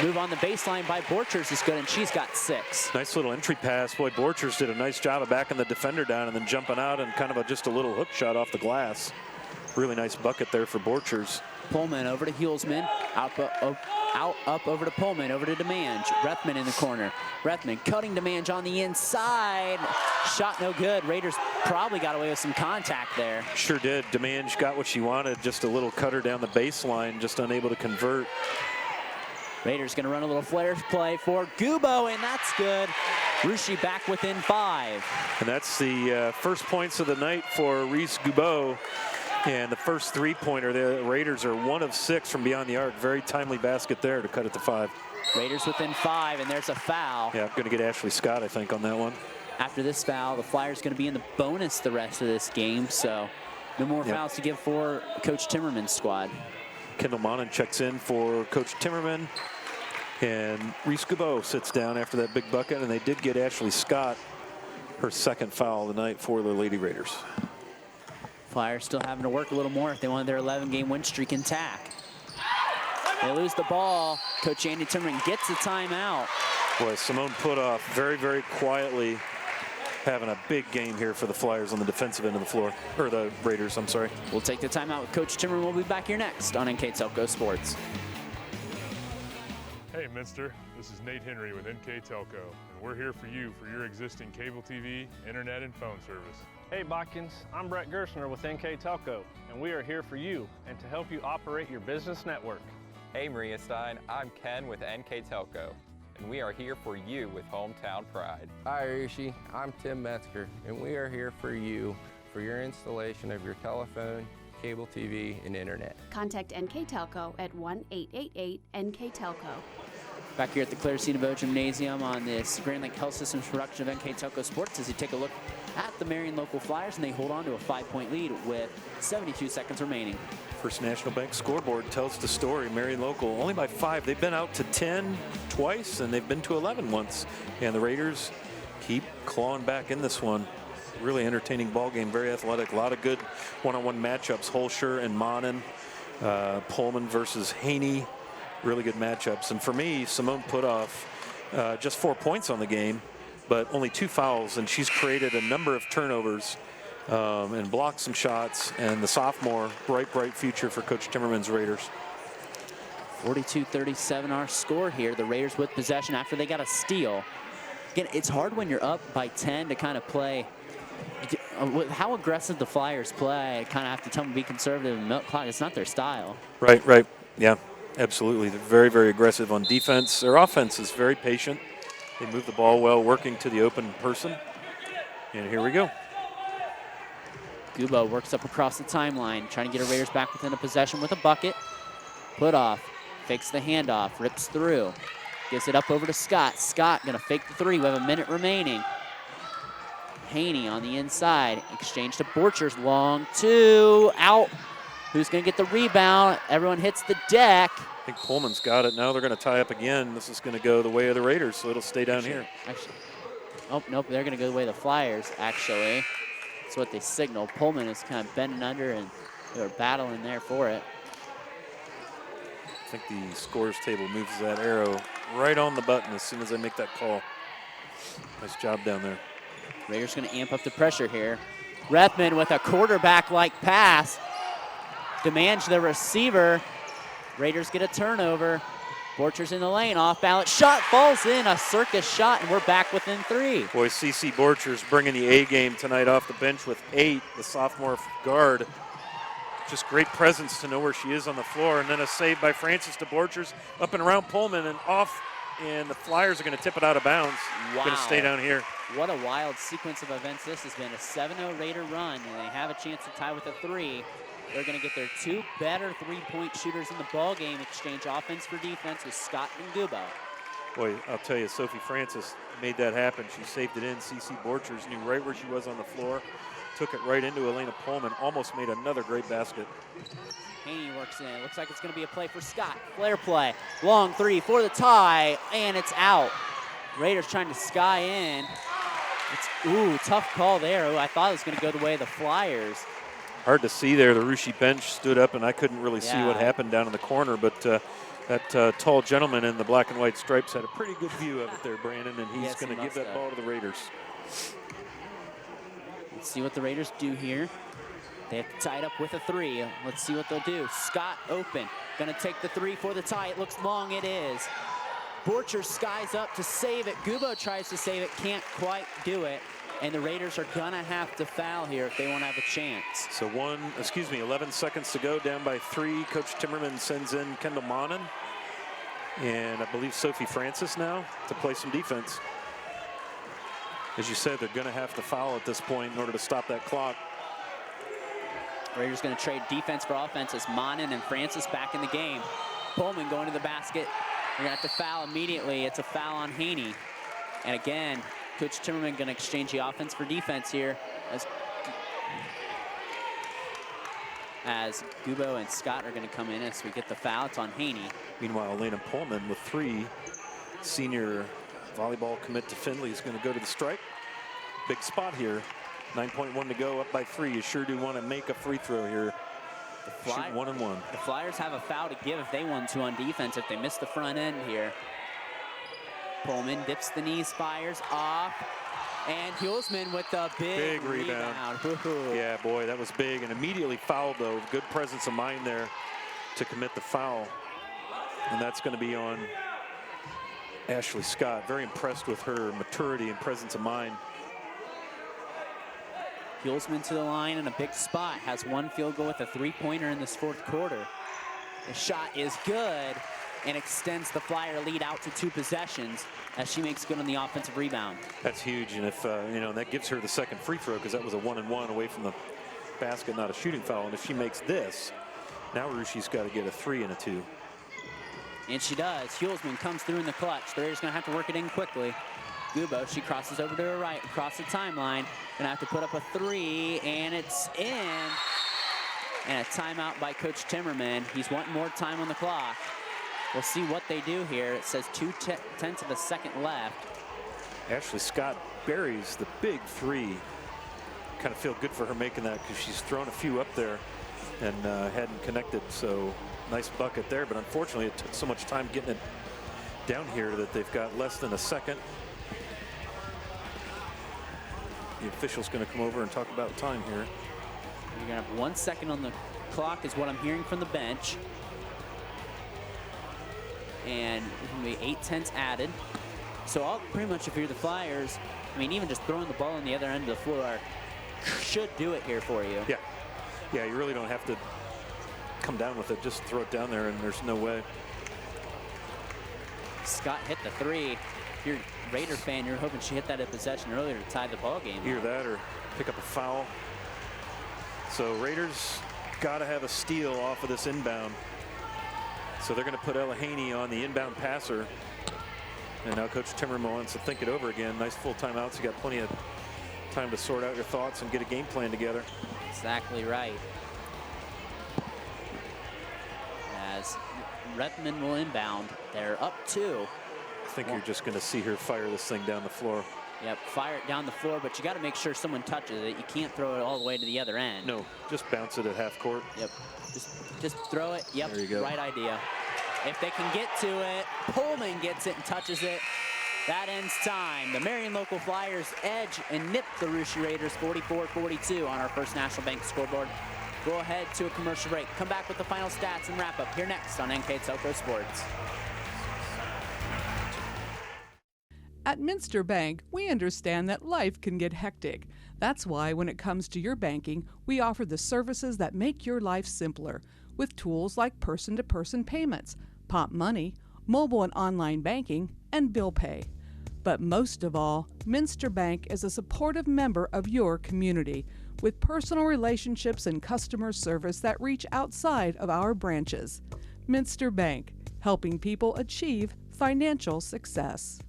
Move on the baseline by Borchers is good, and she's got 6. Nice little entry pass. Boy, Borchers did a nice job of backing the defender down and then jumping out and kind of just a little hook shot off the glass. Really nice bucket there for Borchers. Pullman over to Hulsman, up over to Pullman, over to Demange. Rethman in the corner. Rethman cutting Demange on the inside. Shot no good. Raiders probably got away with some contact there. Sure did. Demange got what she wanted, just a little cutter down the baseline, just unable to convert. Raiders going to run a little flare play for Gubo, and that's good. Rushi back within 5. And that's the first points of the night for Reese Gubo. And the first 3-pointer, the Raiders are 1 of 6 from beyond the arc. Very timely basket there to cut it to 5. Raiders within 5, and there's a foul. Yeah, I'm going to get Ashley Scott, I think, on that one. After this foul, the Flyers going to be in the bonus the rest of this game, so no more fouls to give for Coach Timmerman's squad. Kendall Monin checks in for Coach Timmerman. And Reese Gubo sits down after that big bucket, and they did get Ashley Scott her second foul of the night for the Lady Raiders. Flyers still having to work a little more if they want their 11-game win streak intact. They lose the ball. Coach Andy Timmerman gets a timeout. Boy, Simone Putoff very, very quietly having a big game here for the Flyers on the defensive end of the floor, or the Raiders, I'm sorry. We'll take the timeout with Coach Timmerman. We'll be back here next on NKTelco Sports. Hey, Minster. This is Nate Henry with NKTelco, and we're here for you for your existing cable TV, internet, and phone service. Hey Botkins, I'm Brett Gerstner with NKTelco, and we are here for you and to help you operate your business network. Hey Maria Stein, I'm Ken with NKTelco, and we are here for you with Hometown Pride. Hi Rishi, I'm Tim Metzger, and we are here for you for your installation of your telephone, cable TV, and internet. Contact NKTelco at 1-888-NKTelco. Back here at the Claire C. DeVoe Gymnasium on this Grand Lake Health Systems production of NKTelco Sports as you take a look at the Marion local Flyers, and they hold on to a 5-point lead with 72 seconds remaining. First National Bank scoreboard tells the story. Marion local only by 5. They've been out to 10 twice, and they've been to 11 once. And the Raiders keep clawing back in this one. Really entertaining ball game, very athletic. A lot of good one-on-one matchups. Holscher and Monin, Pullman versus Haney. Really good matchups. And for me, Simone Putoff, just 4 points on the game, but only 2 fouls, and she's created a number of turnovers and blocked some shots. And the sophomore, bright future for Coach Timmerman's Raiders. 42-37 our score here. The Raiders with possession after they got a steal. Again, it's hard when you're up by 10 to kind of play. With how aggressive the Flyers play, I kind of have to tell them to be conservative and milk clock. It's not their style. Right. Yeah, absolutely. They're very, very aggressive on defense. Their offense is very patient. They move the ball well, working to the open person. And here we go. Gubo works up across the timeline, trying to get a Raiders back within a possession with a bucket. Putoff fakes the handoff, rips through, gives it up over to Scott. Scott gonna fake the 3. We have a minute remaining. Haney on the inside, exchange to Borchers, long 2, out. Who's gonna get the rebound? Everyone hits the deck. I think Pullman's got it. Now they're gonna tie up again. This is gonna go the way of the Raiders, so it'll stay down here. Oh, nope, they're gonna go the way of the Flyers, actually. That's what they signal. Pullman is kind of bending under, and they were battling there for it. I think the scores table moves that arrow right on the button as soon as they make that call. Nice job down there. Raiders gonna amp up the pressure here. Rethman with a quarterback-like pass. Demands the receiver. Raiders get a turnover. Borchers in the lane, off balance. Shot falls in, a circus shot, and we're back within 3. Boy, CC Borchers bringing the A game tonight off the bench with 8, the sophomore guard. Just great presence to know where she is on the floor. And then a save by Francis to Borchers, up and around Pullman and off. And the Flyers are going to tip it out of bounds. Wow. Going to stay down here. What a wild sequence of events this has been. A 7-0 Raider run, and they have a chance to tie with a 3. They're going to get their 2 better 3-point shooters in the ball game, exchange offense for defense with Scott and Gubo. Boy, I'll tell you, Sophie Francis made that happen. She saved it in. CC Borchers knew right where she was on the floor, took it right into Elena Pullman, almost made another great basket. Haney works in. Looks like it's going to be a play for Scott. Flare play. Long 3 for the tie, and it's out. Raiders trying to sky in. Tough call there. I thought it was going to go the way of the Flyers. Hard to see there. The Rushi bench stood up, and I couldn't really see what happened down in the corner, but that tall gentleman in the black and white stripes had a pretty good view of it there, Brandon, and he's going to give that ball to the Raiders. Let's see what the Raiders do here. They have to tie it up with a 3. Let's see what they'll do. Scott open. Gonna take the 3 for the tie. It looks long, it is. Borchers skies up to save it. Gubo tries to save it, can't quite do it. And the Raiders are gonna have to foul here if they want to have a chance. So 11 seconds to go, down by 3. Coach Timmerman sends in Kendall Monin. And I believe Sophie Francis now to play some defense. As you said, they're going to have to foul at this point in order to stop that clock. Raiders going to trade defense for offense as Monin and Francis back in the game. Pullman going to the basket. They're going to have to foul immediately. It's a foul on Haney. And again, Coach Timmerman going to exchange the offense for defense here as Gubo and Scott are going to come in as we get the foul. It's on Haney. Meanwhile, Elena Pullman with 3. Senior volleyball commit to Findlay is going to go to the stripe. Big spot here. 9.1 to go, up by 3. You sure do want to make a free throw here. Shoot 1 and 1. The Flyers have a foul to give if they want to on defense, if they miss the front end here. Pullman dips the knees, fires off. And Hulsman with a big rebound. Yeah, boy, that was big. And immediately fouled, though. Good presence of mind there to commit the foul. And that's going to be on Ashley Scott. Very impressed with her maturity and presence of mind. Hulsman to the line in a big spot. Has 1 field goal with a 3-pointer in this 4th quarter. The shot is good and extends the Flyer lead out to 2 possessions as she makes good on the offensive rebound. That's huge, and if that gives her the second free throw, because that was a 1-and-1 away from the basket, not a shooting foul. And if she makes this, now Rushi's got to get a 3 and a 2. And she does. Hulsman comes through in the clutch. The Raiders going to have to work it in quickly. Gubo, she crosses over to her right, across the timeline. Gonna have to put up a 3, and it's in. And a timeout by Coach Timmerman. He's wanting more time on the clock. We'll see what they do here. It says 2/10 of a second left. Ashley Scott buries the big 3. Kind of feel good for her making that because she's thrown a few up there and hadn't connected. So nice bucket there, but unfortunately it took so much time getting it down here that they've got less than a second. The official's going to come over and talk about time here. You're going to have 1 second on the clock is what I'm hearing from the bench. And it's going to be 8/10 added. So pretty much if you're the Flyers, I mean, even just throwing the ball on the other end of the floor should do it here for you. Yeah, you really don't have to come down with it. Just throw it down there and there's no way. Scott hit the 3. If you're a Raider fan, you're hoping she hit that at possession earlier to tie the ball game. Either that or pick up a foul. So Raiders got to have a steal off of this inbound. So they're going to put Ella Haney on the inbound passer. And now Coach Timmerman wants to think it over again. Nice full timeouts. You got plenty of time to sort out your thoughts and get a game plan together. Exactly right. As Redmond will inbound. They're up 2. I think you're just going to see her fire this thing down the floor. Yep, fire it down the floor, but you got to make sure someone touches it. You can't throw it all the way to the other end. No, just bounce it at half court. Yep, just throw it. Yep, there you go. Right idea. If they can get to it, Pullman gets it and touches it. That ends time. The Marion local Flyers edge and nip the Russia Raiders 44-42 on our First National Bank scoreboard. Go ahead to a commercial break. Come back with the final stats and wrap up here next on NKTelco Sports. At Minster Bank, we understand that life can get hectic. That's why when it comes to your banking, we offer the services that make your life simpler with tools like person-to-person payments, Pop Money, mobile and online banking, and bill pay. But most of all, Minster Bank is a supportive member of your community with personal relationships and customer service that reach outside of our branches. Minster Bank, helping people achieve financial success.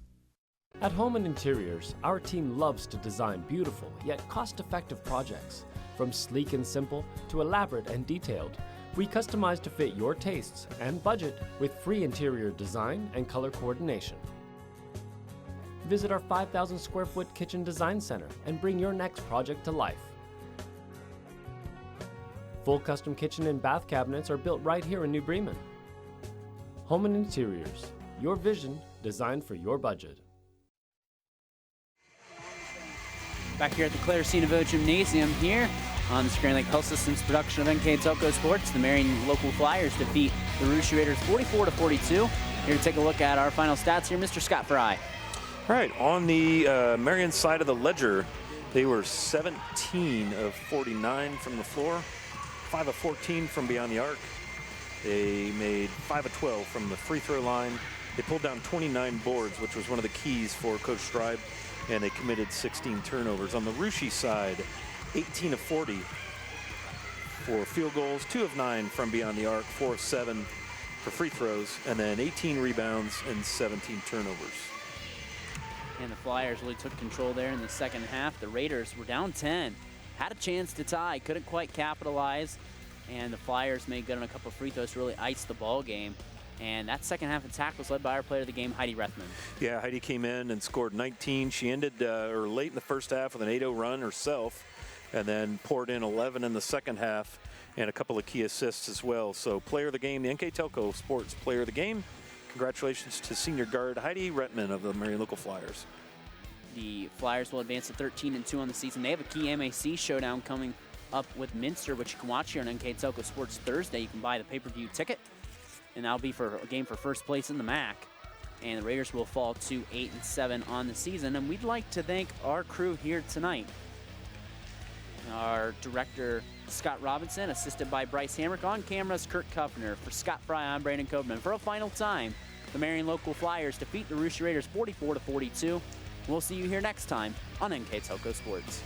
At Home and Interiors, our team loves to design beautiful yet cost-effective projects. From sleek and simple to elaborate and detailed, we customize to fit your tastes and budget with free interior design and color coordination. Visit our 5,000 square foot kitchen design center and bring your next project to life. Full custom kitchen and bath cabinets are built right here in New Bremen. Home and Interiors, your vision designed for your budget. Back here at the Claire Cinevo Gymnasium here on the Screen Lake Health Systems production of NKTelco Sports. The Marion local Flyers defeat the Russia Raiders 44-42. Here to take a look at our final stats here, Mr. Scott Fry. All right, on the Marion side of the ledger, they were 17 of 49 from the floor, 5 of 14 from beyond the arc. They made 5 of 12 from the free throw line. They pulled down 29 boards, which was one of the keys for Coach Stribe, and they committed 16 turnovers. On the Russia side, 18 of 40 for field goals, 2 of 9 from beyond the arc, 4 of 7 for free throws, and then 18 rebounds and 17 turnovers. And the Flyers really took control there in the second half. The Raiders were down 10, had a chance to tie, couldn't quite capitalize, and the Flyers made good on a couple of free throws to really ice the ball game. And that second half attack was led by our player of the game, Heidi Rethman. Yeah, Heidi came in and scored 19. She ended late in the first half with an 8-0 run herself, and then poured in 11 in the second half and a couple of key assists as well. So player of the game, the NKTelco Sports player of the game. Congratulations to senior guard Heidi Rethman of the Marion Local Flyers. The Flyers will advance to 13-2 on the season. They have a key MAC showdown coming up with Minster, which you can watch here on NKTelco Sports Thursday. You can buy the pay-per-view ticket, and that'll be for a game for first place in the MAC. And the Raiders will fall to 8-7 on the season. And we'd like to thank our crew here tonight. Our director, Scott Robinson, assisted by Bryce Hamrick. On cameras, Kurt Kuffner. For Scott Fry, I'm Brandon Copeman. For a final time, the Marion Local Flyers defeat the Russia Raiders 44-42. We'll see you here next time on NKTelco Sports.